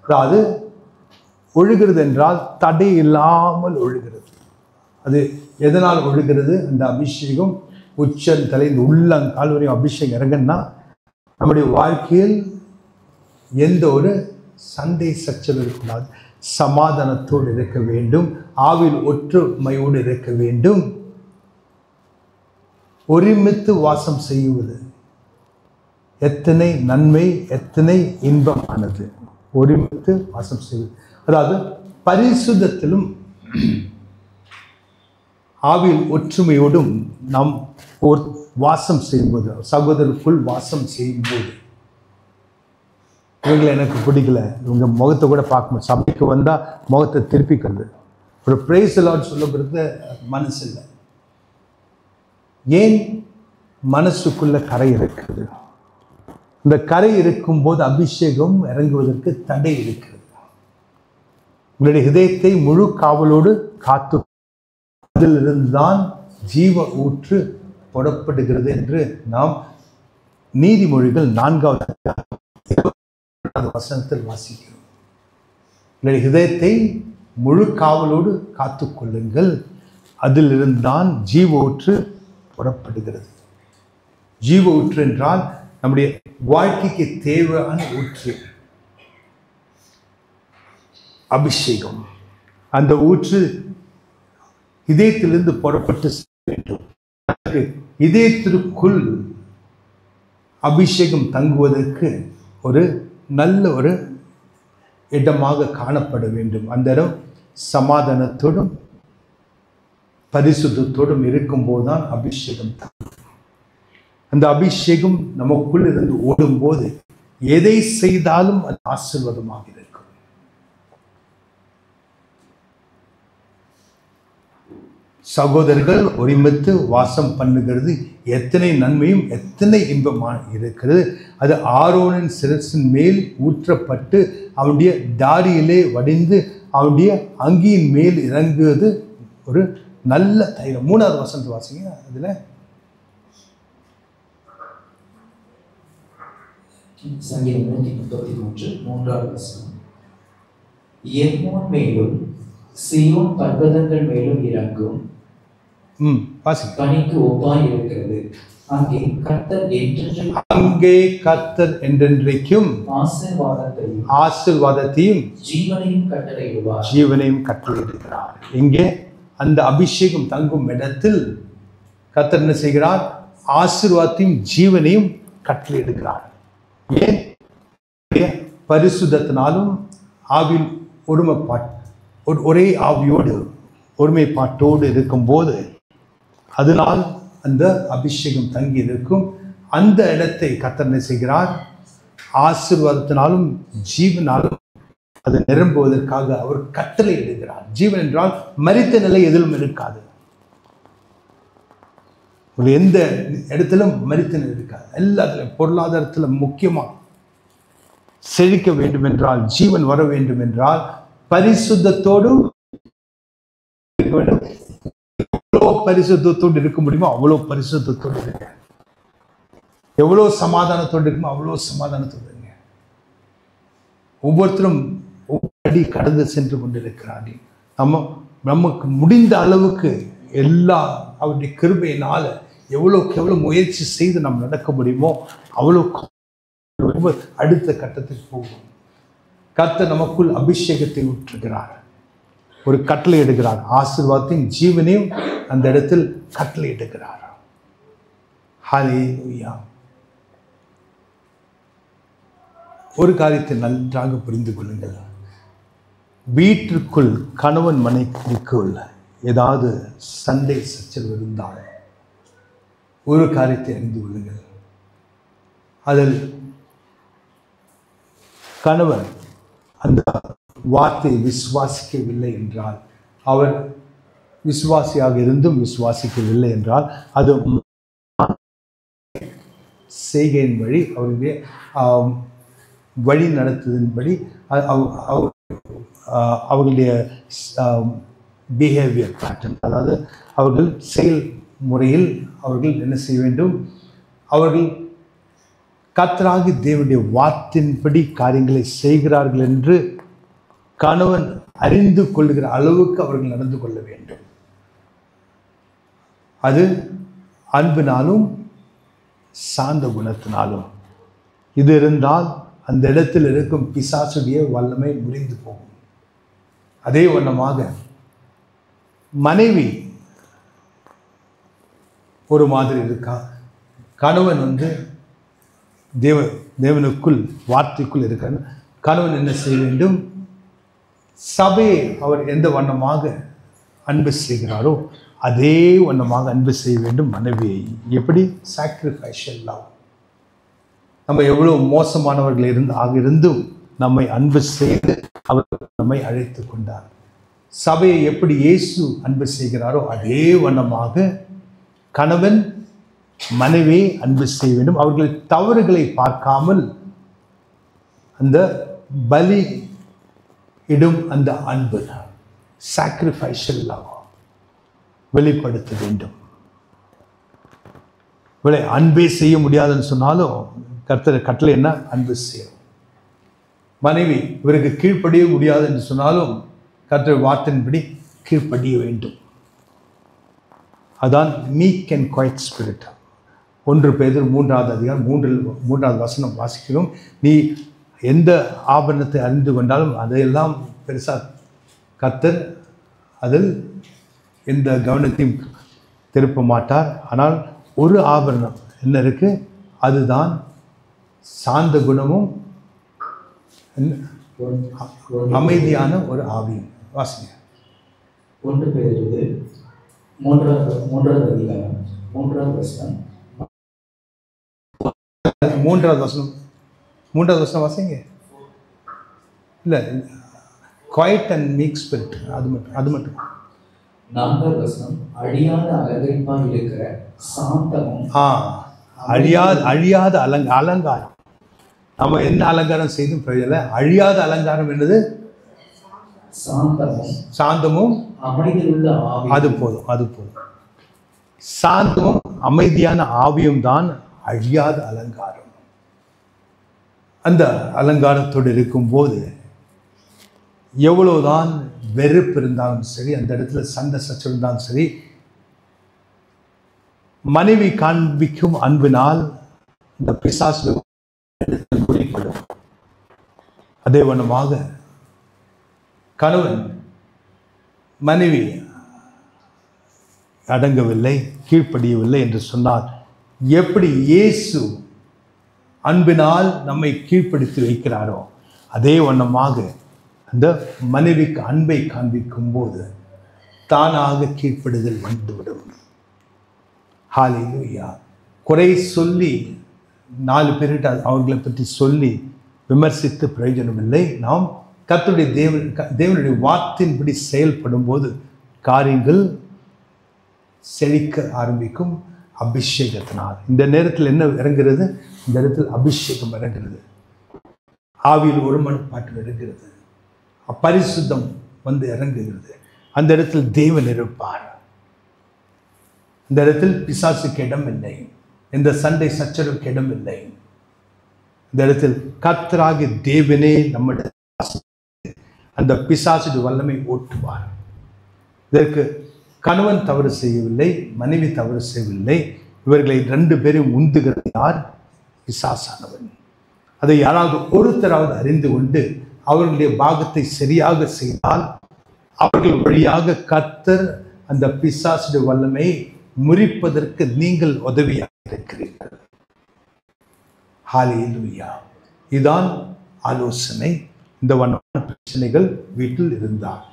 அதாவது ஒழுகிறது என்றால் தடை இல்லாமல் ஒழுகிறது. அது எதனால் ஒழுகிறது? அந்த அபிஷேகம் உச்சன் தலை இந்த உள்ளங்கால் வரையும் அபிஷேகம் இறங்குன்னா நம்முடைய வாழ்க்கையில் எந்த ஒரு சண்டை சச்சரவு இருக்கக்கூடாது. சமாதானத்தோடு இருக்க வேண்டும். ஆவில் ஒற்றுமையோடு இருக்க வேண்டும். ஒருமித்து வாசம் செய்வது எத்தனை நன்மை, எத்தனை இன்பமானது. ஒருமித்து வாசம் செய்வது, அதாவது பரிசுத்தத்திலும் ஆவில் ஒற்றுமையோடும் நாம் ஒரு வாசம் செய்யும்போது, சகோதரருக்குள் வாசம் செய்யும்போது, இவங்களை எனக்கு பிடிக்கல, இவங்க முகத்தை கூட பார்க்கணும், சபைக்கு வந்தால் முகத்தை திருப்பிக்கிறது, ஒரு பிரைஸ் லார்ட் சொல்லப்படுறது மனசு இல்லை. ஏன்? மனசுக்குள்ள கரை இருக்குது. இந்த கரை இருக்கும்போது அபிஷேகம் இறங்குவதற்கு தடை இருக்கிறது. உங்களுடைய இதயத்தை முழு காவலோடு காத்து, அதிலிருந்துதான் ஜீவ ஊற்று புறப்படுகிறது என்று நாம் நீதிமொழிகள் 4வது வசனத்தில் வாசிக்கிறோம். உங்களுடைய இதயத்தை முழு காவலோடு காத்து கொள்ளுங்கள், அதிலிருந்துதான் ஜீவ ஊற்று புறப்படுகிறது. ஜீவ ஊற்று என்றால் நம்முடைய வாழ்க்கைக்கு தேவையான ஊற்று, அபிஷேகம். அந்த ஊற்று இதயத்திலிருந்து புறப்பட்டு வேண்டும். இதயத்திற்குள் அபிஷேகம் தங்குவதற்கு ஒரு நல்ல ஒரு இடமாக காணப்பட வேண்டும். அந்த இடம் சமாதானத்தோடும் பரிசுத்தத்தோடும் இருக்கும்போதுதான் அபிஷேகம் தங்கும். அந்த அபிஷேகம் நமக்குள் இருந்து ஓடும்போது எதை செய்தாலும் அது ஆசீர்வாதமாக இருக்கும். சகோதரர்கள் ஒருமித்து வாசம் பண்ணுகிறது எத்தனை நன்மையும் எத்தனை இன்பமாக இருக்கிறது. அது ஆரோனின் சிரசின் மேல் ஊற்றப்பட்டு அவனுடைய தாடியிலே வடிந்து அவனுடைய அங்கியின் மேல் இறங்குவது ஒரு நல்ல தைலம். 3வது வசனத்தை வாசிங்க. அதுல சங்கீதம் 133 3வது வசனம். எர்மோன் மேலும் சீயோன் பர்வதங்கள் மேலும் இறங்கும் பனிக்கு ஒப்பாய் இருக்கிறது. அங்கே கர்த்தர் என்றென்றைக்கும் ஆசீர்வாதத்தையும் ஜீவனையும் கட்டளையிடுகிறார். இங்கே அந்த அபிஷேகம் தங்கும் இடத்தில் கர்த்தர் என்ன செய்கிறார்? ஆசீர்வாதத்தையும் ஜீவனையும் கட்டளையிடுகிறார். ஏன்? பரிசுத்தத்தினாலும் ஆவில் ஒரே ஆவியோடு ஒருமைப்பாட்டோடு இருக்கும்போது அதனால் அந்த அபிஷேகம் தங்கி இருக்கும். அந்த இடத்தை கர்த்தர் என்ன செய்கிறார்? ஆசீர்வாதத்தினாலும் ஜீவனாலும் அது நிரம்புவதற்காக அவர் கட்டளை இடுகிறார். ஜீவன் என்றால் மரித்த நிலை எதிலும் இருக்காது. எந்த இடத்திலும் மரித்த நிலை இருக்காது. எல்லாத்திலும் பொருளாதாரத்தில் முக்கியமாக செழிக்க வேண்டும் என்றால், ஜீவன் வர வேண்டும் என்றால் பரிசுத்தத்தோடும் எவ்வளோ பரிசுத்தத்தோடு இருக்க முடியுமோ அவ்வளோ பரிசுத்தத்தோடு இருக்க, எவ்வளோ சமாதானத்தோடு இருக்குமோ அவ்வளோ சமாதானத்தோடு இருங்க. ஒவ்வொருத்தரும் அடி கடந்து சென்று கொண்டிருக்கிறார்கள். நமக்கு முடிந்த அளவுக்கு எல்லா அவருடைய கிருபையினால எவ்வளோக்கு எவ்வளோ முயற்சி செய்து நம்ம நடக்க முடியுமோ அவ்வளோ அடுத்த கட்டத்துக்கு போகும். கர்த்தர் நமக்குள் அபிஷேகத்தை ஊற்றுகிறார், ஒரு கட்டளை இடுகிறார். ஆசீர்வாதத்தையும் ஜீவனையும் அந்த இடத்தில் கட்டளை இடுகிறார். ஹல்லேலூயா. ஒரு காரியத்தை நன்றாக புரிந்து கொள்ளுங்கள். வீட்டிற்குள் கணவன் மனைவிக்குள் ஏதாவது சண்டை சச்சரவு இருந்தால் ஒரு காரியத்தை அறிந்து கொள்ளுங்கள். அதில் கணவன் அந்த வார்த்தையை விசுவாசிக்கவில்லை என்றால், அவர் விசுவாசியாக இருந்தும் விசுவாசிக்கவில்லை என்றால், அது செய்கையின் வழி, அவருடைய வழி நடத்துவதன்படி அவர்களுடைய பிஹேவியர் பேட்டர்ன், அதாவது அவர்கள் செயல்முறையில் அவர்கள் என்ன செய்ய வேண்டும், அவர்கள் கர்த்தராகிய தேவனுடைய வார்த்தையின்படி காரியங்களை செய்கிறார்கள் என்று கணவன் அறிந்து கொள்ளுகிற அளவுக்கு அவர்கள் நடந்து கொள்ள வேண்டும். அது அன்பினாலும் சாந்த குணத்தினாலும். இது இருந்தால் அந்த இடத்தில் இருக்கும் பிசாசுடைய வல்லமை முறிந்து போகும். அதே வண்ணமாக மனைவி ஒரு மாதிரி இருக்கா, கணவன் தேவனுக்குள் வார்த்தைக்குள் இருக்க, கணவன் என்ன செய்ய வேண்டும், சபையை அவர் எந்த வண்ணமாக அன்பு செய்கிறாரோ அதே வண்ணமாக அன்பு செய்ய வேண்டும் மனைவியை. எப்படி? Sacrificial love. நம்ம எவ்வளோ மோசமானவர்கள் இருந்தும் நம்மை அன்பு செய்து அவர் நம்மை அழைத்து கொண்டார். சபையை எப்படி இயேசு அன்பு செய்கிறாரோ அதே வண்ணமாக கணவன் மனைவியை அன்பு செய்ய வேண்டும். அவர்கள் தவறுகளை பார்க்காமல் அந்த பலி இடும் அந்த அன்பு, சாக்ரிஃபைஷியல் லவ் வெளிப்படுத்த வேண்டும். அன்பே செய்ய முடியாதுன்னு சொன்னாலும் கர்த்தர் கட்டளை என்ன? அன்பு செய்யும். மனைவி இவருக்கு கீழ்ப்படிய முடியாது என்று சொன்னாலும் கர்த்தர் வார்த்தையின்படி கீழ்ப்படிய வேண்டும். அதான் மீக் அண்ட் குவைட் ஸ்பிரிட். 1 பேதுரு 3வது அதிகாரம் 3வது வசனம் வாசிக்கிறோம். நீ எந்த ஆபரணத்தை அறிந்து கொண்டாலும் அதையெல்லாம் பெருசாக கர்த்தர் அதில் எந்த கவனத்தையும் திருப்ப மாட்டார். ஆனால் ஒரு ஆபரணம் என்ன இருக்கு? அதுதான் சாந்த குணமும் அமைதியான ஒரு ஆவியும். வாசிங்க. 1 பேதுரு 3வது அதிகாரம் 3வது வசனம். 3வது வசனம் வாசிங்க. இல்லை, குவைட் அண்ட் மீக் ஸ்பிரிட், அது மட்டும். 4வது வசனம். அழியாத அலங்கரிப்பாக இருக்கிற சாந்தமும். அழியாத அலங்காரம். நம்ம என்ன அலங்காரம் செய்தும் பிரயோஜனம். அழியாத அலங்காரம் என்னது? சாந்தமும் அமைதியுள்ள ஆவி. அது போதும். சாந்தமும் அமைதியான ஆவியும் தான் அழியாத அலங்காரம். அந்த அலங்காரத்தோடு இருக்கும்போது எவ்வளவுதான் வெறுப்பு இருந்தாலும் சரி, அந்த இடத்துல சண்டை சச்சரவு இருந்தாலும் சரி, மனைவி காண்பிக்கும் அன்பினால் இந்த பிசாசு வெளிப்படும். அதே வண்ணமாக கணவன் மனைவி அடங்கவில்லை, கீழ்ப்படியவில்லை என்று சொன்னால், எப்படி இயேசு அன்பினால் நம்மை கீழ்ப்படுத்தி வைக்கிறாரோ அதே வண்ணமாக அந்த மனைவிக்கு அன்பை காண்பிக்கும் போது தானாக கீழ்ப்படுதல் வந்துவிடும். ஹல்லேலூயா. குறை சொல்லி 4 பேர்கிட்ட அவர்களை பற்றி சொல்லி விமர்சித்து பிரயோஜனம் இல்லை. நாம் கர்த்தருடைய தேவனுடைய வார்த்தையின்படி செயல்படும் போது காரியங்கள் செழிக்க ஆரம்பிக்கும். அபிஷேகத்தினால் இந்த நேரத்தில் என்ன இறங்குகிறது? இந்த இடத்தில் அபிஷேகம் இறங்குகிறது. ஆவியில் ஒரு மனப்பாட்டு இறங்குகிறது. பரிசுத்தம் இறங்குகிறது. அந்த இடத்தில் தேவன் இருப்பார். இந்த இடத்தில் பிசாசுக்கு இடம் இல்லை, இந்த சண்டை சச்சரவுக்கு இடம் இல்லை. இந்த இடத்தில் கர்த்தராகிய தேவனே நம்முடைய அந்த பிசாசுடைய வல்லமை ஓட்டுவார். இதற்கு கணவன் தவறு செய்யவில்லை, மனைவி தவறு செய்யவில்லை. இவர்களை 2 பேரும் உந்துகிறது யார்? பிசாசானவன். அதை யாராவது ஒருத்தராவது அறிந்து கொண்டு அவர்களுடைய பாகத்தை சரியாக செய்தால் அவர்கள் வழியாக கர்த்தர் அந்த பிசாசுடைய வல்லமை முறிப்பதற்கு நீங்கள் உதவியாக இருக்கிறீர்கள். ஹல்லேலூயா. இதுதான் ஆலோசனை, இந்த வண்ணமான பிரச்சனைகள் வீட்டில் இருந்தார்.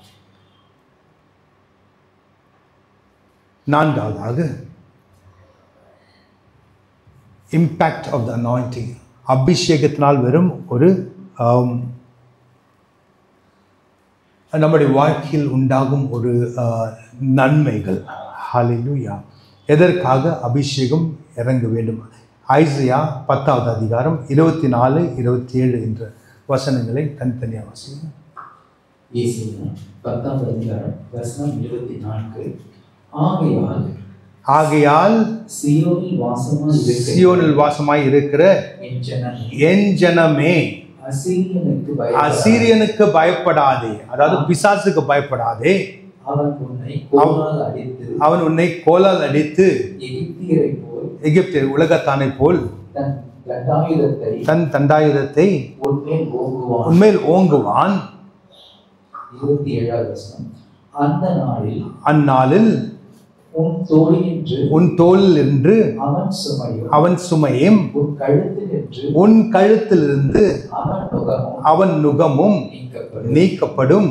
நான்காவதாக இம்பேக்ட் ஆஃப் த அனாயிண்டிங், அபிஷேகத்தினால் வரும் ஒரு நம்முடைய வாழ்க்கையில் உண்டாகும் ஒரு நன்மைகள். ஹல்லேலூயா. எதற்காக அபிஷேகம் இறங்க வேண்டும்? ஐசையா 10வது அதிகாரம் 24, 27 என்ற வசனங்களை தனித்தனியாக வாசிங்க. ஏசாயா 10வது அதிகாரம் வசனம் 24. ஆகையால் சியோனில் வாசமாய் இருக்கிற என் ஜனமே அசீரியனுக்கு பயப்படாதே, அதாவது பிசாசுக்கு பயப்படாதே. அவன் உன்னை கோலால் அடித்து எகிப்தியர் உலகத்தானை போல் தன் தண்டாயுதத்தை உன்மேல் ஓங்குவான். 27வது வசனம். அந்நாளில் உன் தோளில் என்று அவன் சுமையும் உன் கழுத்திலிருந்து அவன் நுகமும் நீக்கப்படும்.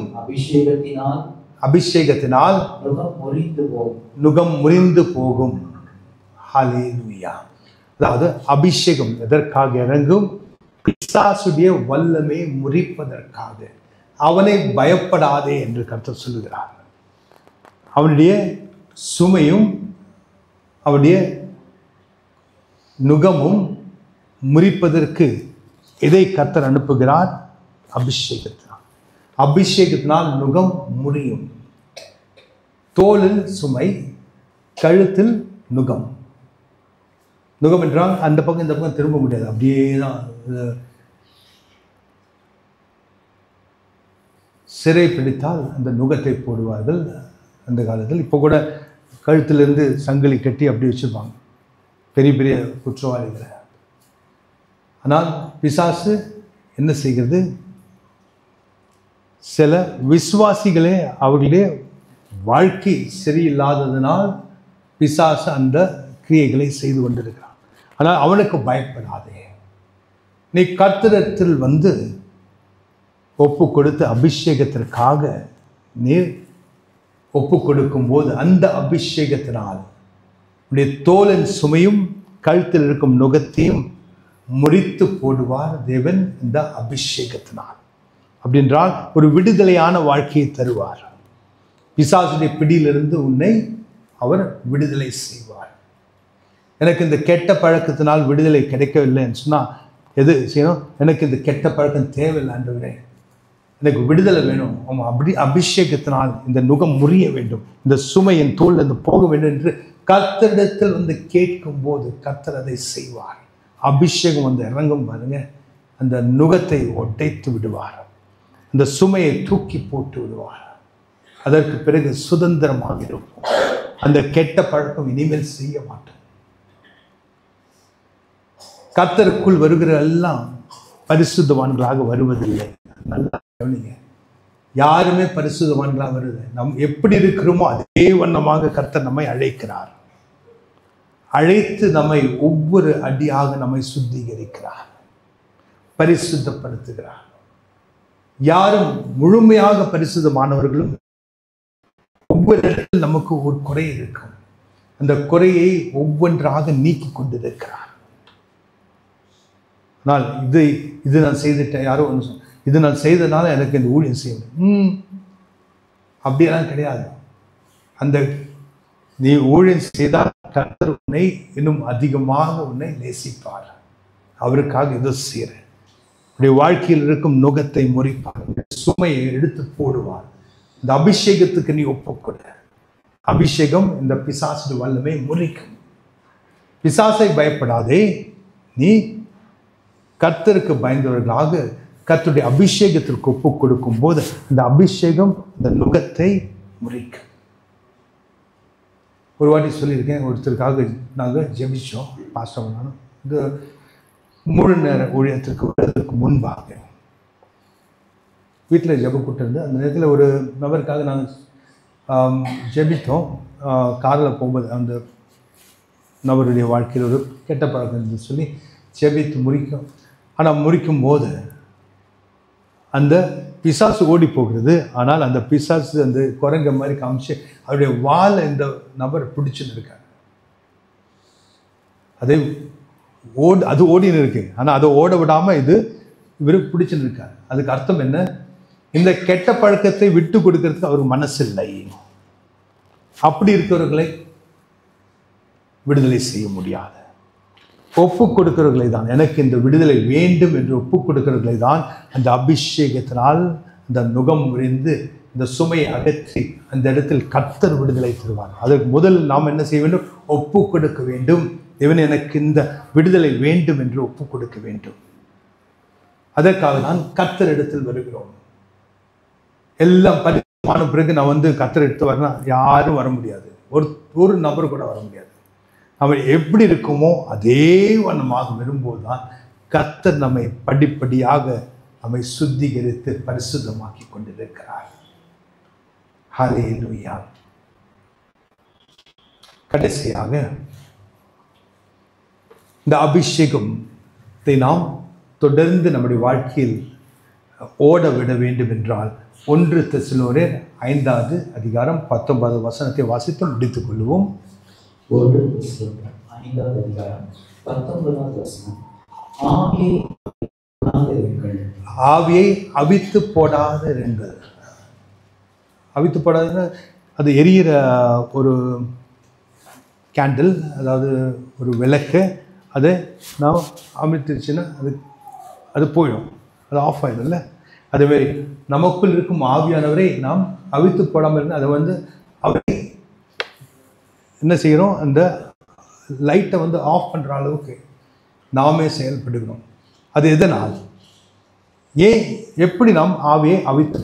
அபிஷேகத்தினால் நுகம் முறிந்து போகும். ஹல்லேலூயா. அதாவது அபிஷேகம் எதற்காக இறங்கும்? பிசாசுடைய வல்லமை முறிப்பதற்காக. அவனை பயப்படாதே என்று கர்த்தர் சொல்லுகிறார். அவனுடைய சுமையும் அவனுடைய நுகமும் முறிப்பதற்கு எதை கர்த்தர் அனுப்புகிறார்? அபிஷேகத்தினால். அபிஷேகத்தினால் நுகம் முறியும். தோளில் சுமை, கழுத்தில் நுகம். நுகம் என்றால் அந்த பக்கம் இந்த பக்கம் திரும்ப முடியாது, அப்படியே தான். சிறை பிடித்தால் அந்த நுகத்தை போடுவார்கள் அந்த காலத்தில். இப்போ கூட கழுத்திலிருந்து சங்கிலி கட்டி அப்படி வச்சுருப்பாங்க பெரிய பெரிய குற்றவாளிகளை. ஆனால் பிசாசு என்ன செய்கிறது? சில விசுவாசிகளே அவர்களுடைய வாழ்க்கை சரியில்லாததினால் பிசாசு அந்த கிரியைகளை செய்து கொண்டிருக்கிறான். ஆனால் அவனுக்கு பயப்படாதே. நீ கர்த்தரிடத்தில் வந்து ஒப்பு கொடுத்து அபிஷேகத்திற்காக நீ ஒப்பு கொடுக்கும் போது அந்த அபிஷேகத்தினால் உடைய தோலின் சுமையும் கழுத்தில் இருக்கும் நுகத்தையும் முறித்து போடுவார் தேவன் இந்த அபிஷேகத்தினால். அப்படின்றால் ஒரு விடுதலையான வாழ்க்கையை தருவார். பிசாசுடைய பிடியிலிருந்து உன்னை அவர் விடுதலை செய்வார். எனக்கு இந்த கெட்ட பழக்கத்தினால் விடுதலை கிடைக்கவில்லைன்னு சொன்னால் எது செய்யணும்? எனக்கு இந்த கெட்ட பழக்கம் தேவையில்லை ஆண்டவரே, எனக்கு விடுதலை வேணும். அப்படி அபிஷேகத்தினால் இந்த நுகம் முறிய வேண்டும், இந்த சுமை என் தோளிலிருந்து போக வேண்டும் என்று கர்த்தரிடத்தில் வந்து கேட்கும் போது கர்த்தர் அதை செய்வார். அபிஷேகம் வந்து இறங்கும் பாருங்க, அந்த நுகத்தை ஒட்டைத்து விடுவார், அந்த சுமையை தூக்கி போட்டு விடுவார். அதற்கு பிறகு சுதந்திரமாக இருக்கும். அந்த கெட்ட பழக்கம் இனிமேல் செய்ய மாட்டோம். கர்த்தருக்குள் வருகிற எல்லாம் பரிசுத்தவான்களாக வருவதில்லை. நல்லா கவனிங்க. யாருமே பரிசுத்தவான்களாக வருது. நம் எப்படி இருக்கிறோமோ அதே வண்ணமாக கர்த்தர் நம்மை அழைக்கிறார். அழைத்து நம்மை ஒவ்வொரு அடியாக நம்மை சுத்திகரிக்கிறார், பரிசுத்தப்படுத்துகிறார். யாரும் முழுமையாக பரிசுத்தமானவர்களும் ஒவ்வொரு இடத்தில் நமக்கு ஒரு குறை இருக்கும். அந்த குறையை ஒவ்வொன்றாக நீக்கி கொண்டிருக்கிறார். ஆனால் இது நான் செய்துட்டேன், யாரோ ஒன்று சொன்ன, இது நான் செய்ததுனால எனக்கு இந்த ஊழியம் செய்யணும், அப்படியெல்லாம் கிடையாது. அந்த நீ ஊழியம் செய்தால் கர்த்தர் உன்னை இன்னும் அதிகமாக உன்னை நேசிப்பார். அவருக்காக ஏதோ செய்கிறேன். உடைய வாழ்க்கையில் இருக்கும் நுகத்தை முறிப்பார், சுமையை எடுத்து போடுவார். இந்த அபிஷேகத்துக்கு நீ ஒப்புக்கொடு. அபிஷேகம் இந்த பிசாசு வல்லமை முறிக்கும். பிசாசை பயப்படாதே, நீ கர்த்தருக்கு பயந்தவர்களாக கர்த்தருடைய அபிஷேகத்திற்கு ஒப்பு கொடுக்கும் போது இந்த அபிஷேகம் இந்த நுகத்தை முறிக்கும். ஒரு வாட்டி சொல்லியிருக்கேன், ஒருத்தருக்காக நாங்கள் ஜெபிச்சோம், பாஸ்டர் நானும். இந்த முழு நேர ஊழியத்திற்கு வருவதற்கு முன்பாக வீட்டில் ஜெப கூட்டிருந்து அந்த நேரத்தில் ஒரு நபருக்காக நாங்கள் ஜெபித்தோம். காரில் போகும்போது அந்த நபருடைய வாழ்க்கையில் ஒரு கெட்ட பழக்கம் சொல்லி ஜெபித்து முடிக்கும். ஆனால் முடிக்கும் போது அந்த பிசாசு ஓடி போகிறது. ஆனால் அந்த பிசாசு அந்த குரங்க மாதிரி காமிச்சு அவருடைய வாலை இந்த நபர் பிடிச்சுன்னு இருக்கார். அது ஓடின்னு இருக்கு. ஆனால் அதை ஓட விடாமல் இவர் பிடிச்சுன்னு இருக்கார். அதுக்கு அர்த்தம் என்ன? இந்த கெட்ட பழக்கத்தை விட்டு கொடுக்கறதுக்கு அவருக்கு மனசு இல்லை. அப்படி இருக்கிறவர்களை விடுதலை செய்ய முடியாது. ஒப்பு கொடுக்கிறவர்களை தான், எனக்கு இந்த விடுதலை வேண்டும் என்று ஒப்பு கொடுக்கிறவர்களை தான் அந்த அபிஷேகத்தினால் அந்த நுகம் விரிந்து இந்த சுமையை அகற்றி அந்த இடத்தில் கர்த்தர் விடுதலை தருவார். அதற்கு முதல் நாம் என்ன செய்ய வேண்டும்? ஒப்பு கொடுக்க வேண்டும். தேவன் எனக்கு இந்த விடுதலை வேண்டும் என்று ஒப்பு கொடுக்க வேண்டும். அதற்காக தான் கர்த்தர் இடத்தில் வருகிறோம். எல்லாம் பரிசுத்தமான பிறகு நான் கர்த்தர் எடுத்து வரேன்னா யாரும் வர முடியாது. ஒரு நபர் கூட வர முடியாது. நம்ம எப்படி இருக்குமோ அதே வண்ணமாக வரும்போது தான் கர்த்தர் நம்மை படிப்படியாக நம்மை சுத்திகரித்து பரிசுத்தமாக்கி கொண்டிருக்கிறார். ஹல்லேலூயா. கடைசியாக இந்த அபிஷேகத்தை நாம் தொடர்ந்து நம்முடைய வாழ்க்கையில் ஓட விட வேண்டும் என்றால் 1 தெசலோனியர் 5வது அதிகாரம் 19வது வசனத்தை வாசித்து முடித்துக் கொள்வோம். 1 தெசலோனியர் 5வது அதிகாரம் 19வது வசனம். ஆவியை அவித்து போடாதிருங்கள். அவித்து போடாதுன்னா அது எரியிற ஒரு கேண்டில், அதாவது ஒரு விளக்கு. அதை நாம் அமிழ்த்துச்சுன்னா அது போயிடும், அது ஆஃப் ஆகிடும்ல. அதுமாரி நமக்குள் இருக்கும் ஆவியானவரை நாம் அவித்து போடாமல் இருந்தால் அதை அவரை என்ன செய்கிறோம்? அந்த லைட்டை ஆஃப் பண்ணுற அளவுக்கு நாமே செயல்படுகிறோம். அது எதனால்? ஏன், எப்படி நாம் ஆவியை அவித்து?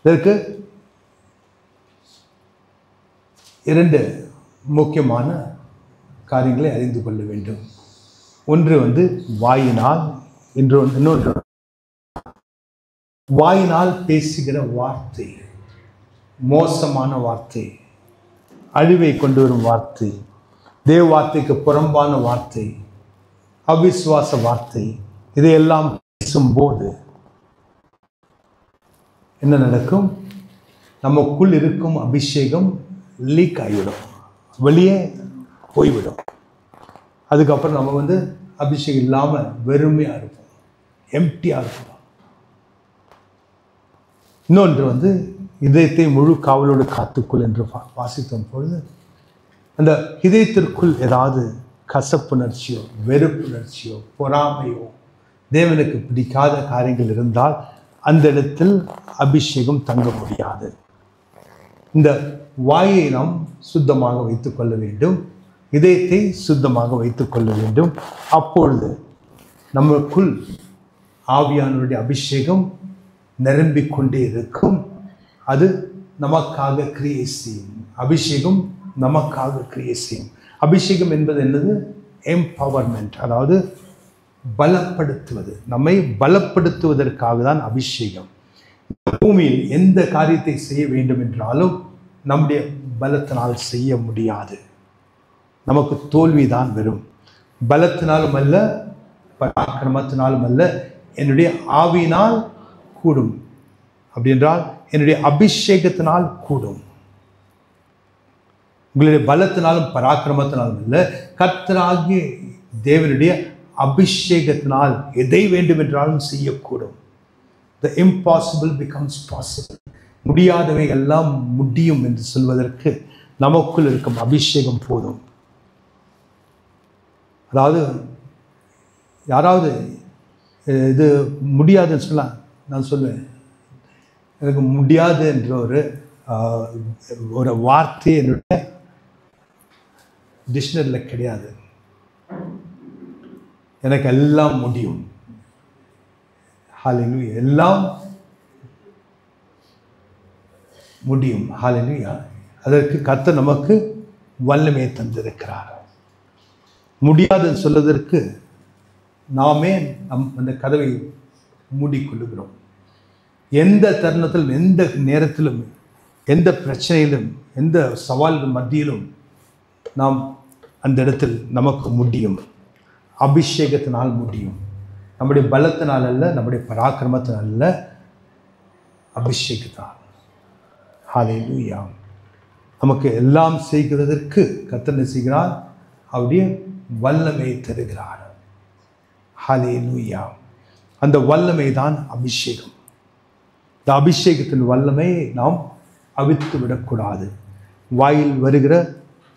இதற்கு 2 முக்கியமான காரியங்களை அறிந்து கொள்ள வேண்டும். ஒன்று வாயினால், இன்னொன்று வாயினால் பேசுகிற வார்த்தை, மோசமான வார்த்தை, அழிவை கொண்டு வரும் வார்த்தை, தேவ வார்த்தைக்கு புறம்பான வார்த்தை, அவிசுவாச வார்த்தை, இதையெல்லாம் பேசும்போது என்ன நடக்கும்? நமக்குள் இருக்கும் அபிஷேகம் லீக் ஆகிவிடும், வெளியே போய்விடும். அதுக்கப்புறம் நம்ம அபிஷேகம் இல்லாமல் வெறுமையாக இருப்போம், எம்டியாக இருப்போம். இன்னொன்று இதயத்தை முழு காவலோடு காத்துக்குள் என்று வாசித்த பொழுது அந்த இதயத்திற்குள் ஏதாவது கசப்புணர்ச்சியோ, வெறுப்புணர்ச்சியோ, பொறாமையோ, தேவனுக்கு பிடிக்காத காரியங்கள் இருந்தால் அந்த இடத்தில் அபிஷேகம் தங்க முடியாது. இந்த வாயை நாம் சுத்தமாக வைத்துக் கொள்ள வேண்டும், இதயத்தை சுத்தமாக வைத்துக் கொள்ள வேண்டும். அப்பொழுது நமக்குள் ஆவியானவருடைய அபிஷேகம் நிரம்பிக் கொண்டே இருக்கும். அது நமக்காக கிரியை செய்யும். அபிஷேகம் நமக்காக கிரியை செய்யும். அபிஷேகம் என்பது என்னது? எம்பவர்மெண்ட், அதாவது பலப்படுத்துவது. நம்மை பலப்படுத்துவதற்காக தான் அபிஷேகம். பூமியில் எந்த காரியத்தை செய்ய வேண்டும் என்றாலும் நம்முடைய பலத்தினால் செய்ய முடியாது. நமக்கு தோல்விதான் வரும். பலத்தினாலும் அல்ல, பராக்கிரமத்தினாலும் அல்ல, என்னுடைய ஆவியினால் கூடும். அப்படி என்றால் என்னுடைய அபிஷேகத்தினால் கூடும். உங்களுடைய பலத்தினாலும் பராக்கிரமத்தினாலும் அல்ல, கர்த்தராகிய தேவனுடைய அபிஷேகத்தினால் எதை வேண்டும் என்றாலும் செய்யக்கூடும். The impossible becomes possible. முடியாதவை எல்லாம் முடியும் என்று சொல்வதற்கு நமக்குள் இருக்கும் அபிஷேகம் போதும். அதாவது யாராவது இது முடியாதுன்னு சொல்லலாம், நான் சொல்லுவேன், எனக்கு முடியாது என்ற ஒரு வார்த்தை என்னுடைய டிக்ஷனரியில் கிடையாது. எனக்கு எல்லாம் முடியும். ஹல்லேலூயா, எல்லாம் முடியும். ஹல்லேலூயா. அதற்கு கர்த்தர் நமக்கு வல்லமையை தந்திருக்கிறார். முடியாதுன்னு சொல்வதற்கு நாமே அந்த கதவை மூடிக்கொள்ளுகிறோம். எந்த தருணத்திலும், எந்த நேரத்திலும், எந்த பிரச்சனையிலும், எந்த சவால்கள் மத்தியிலும் நாம் அந்த இடத்தில் நமக்கு முடியும். அபிஷேகத்தினால் முடியும். நம்முடைய பலத்தினால் அல்ல, நம்முடைய பராக்கிரமத்தினால் அல்ல, அபிஷேகத்தால். ஹல்லேலூயா. நமக்கு எல்லாம் செய்கிறதற்கு கர்த்தர் என்ன செய்கிறார்? அவருடைய வல்லமை தருகிறார். ஹல்லேலூயா. அந்த வல்லமை தான் அபிஷேகம். இந்த அபிஷேகத்தின் வல்லமை நாம் அவித்து விடக்கூடாது. வாயில் வருகிற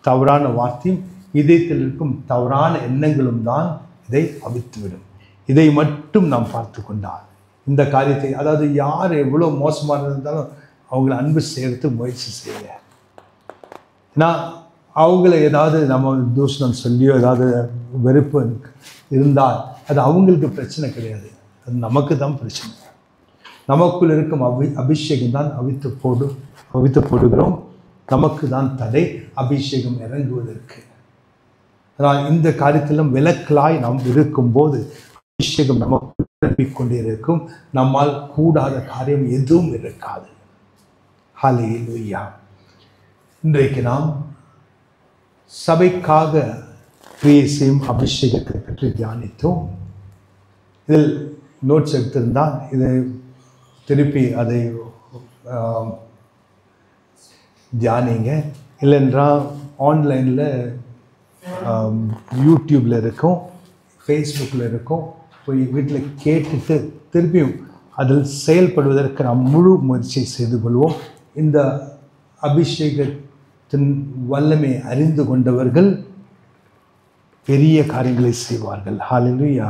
தவறான வார்த்தையும் இதயத்தில் இருக்கும் தவறான எண்ணங்களும் தான் இதை அவித்துவிடும். இதை மட்டும் நாம் பார்த்து கொண்டால் இந்த காரியத்தை, அதாவது யார் எவ்வளோ மோசமாக இருந்தாலும் அவங்கள அன்பு செய்யறதுக்கு முயற்சி செய்யல. ஏன்னா அவங்கள ஏதாவது நம்ம தூஷணம் சொல்லியோ ஏதாவது வெறுப்பு இருந்தால் அது அவங்களுக்கு பிரச்சனை கிடையாது, அது நமக்கு தான் பிரச்சனை. நமக்குள் இருக்கும் அபிஷேகம் தான் அவித்து போடுகிறோம். நமக்கு தான் தடை அபிஷேகம் இறங்குவதற்கு. அதனால் இந்த காரியத்திலும் விலக்கலாய் நாம் இருக்கும்போது அபிஷேகம் நமக்கு நிரப்பிக் கொண்டே இருக்கும். நம்மால் கூடாத காரியம் எதுவும் இருக்காது. ஹல்லேலூயா. இன்றைக்கு நாம் சபைக்காக கிரியை செய்யும் அபிஷேகத்தை பற்றி தியானித்தோம். இதில் நோட்ஸ் எடுத்திருந்தால் இதை திருப்பி அதை தியானிங்க. இல்லைன்றால் ஆன்லைனில் யூடியூப்பில் இருக்கும், ஃபேஸ்புக்கில் இருக்கும். போய் வீட்டில் கேட்டுட்டு திருப்பியும் அதில் செயல்படுவதற்கு நாம் முழு முயற்சி செய்து கொள்வோம். இந்த அபிஷேகத்தின் வல்லமை அறிந்து கொண்டவர்கள் பெரிய காரியங்களை செய்வார்கள். ஹல்லேலூயா.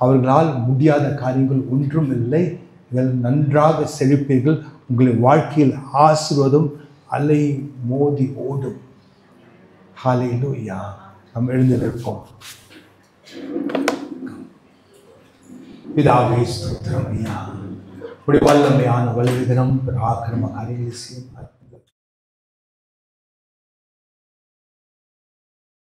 அவர்களால் முடியாத காரியங்கள் ஒன்றும் இல்லை. நீங்கள் நன்றாக செழிப்பீர்கள். உங்களின் வாழ்க்கையில் ஆசீர்வாதம் அலை மோதி ஓடும். ஹல்லேலூயா. நாம் எழுந்து நிற்போம். பிதாவே ஸ்தோத்திரம் ஐயா. உடைய வல்லமையான வல்லதினம் ஆக்கிரம காரியங்களை செய்யும்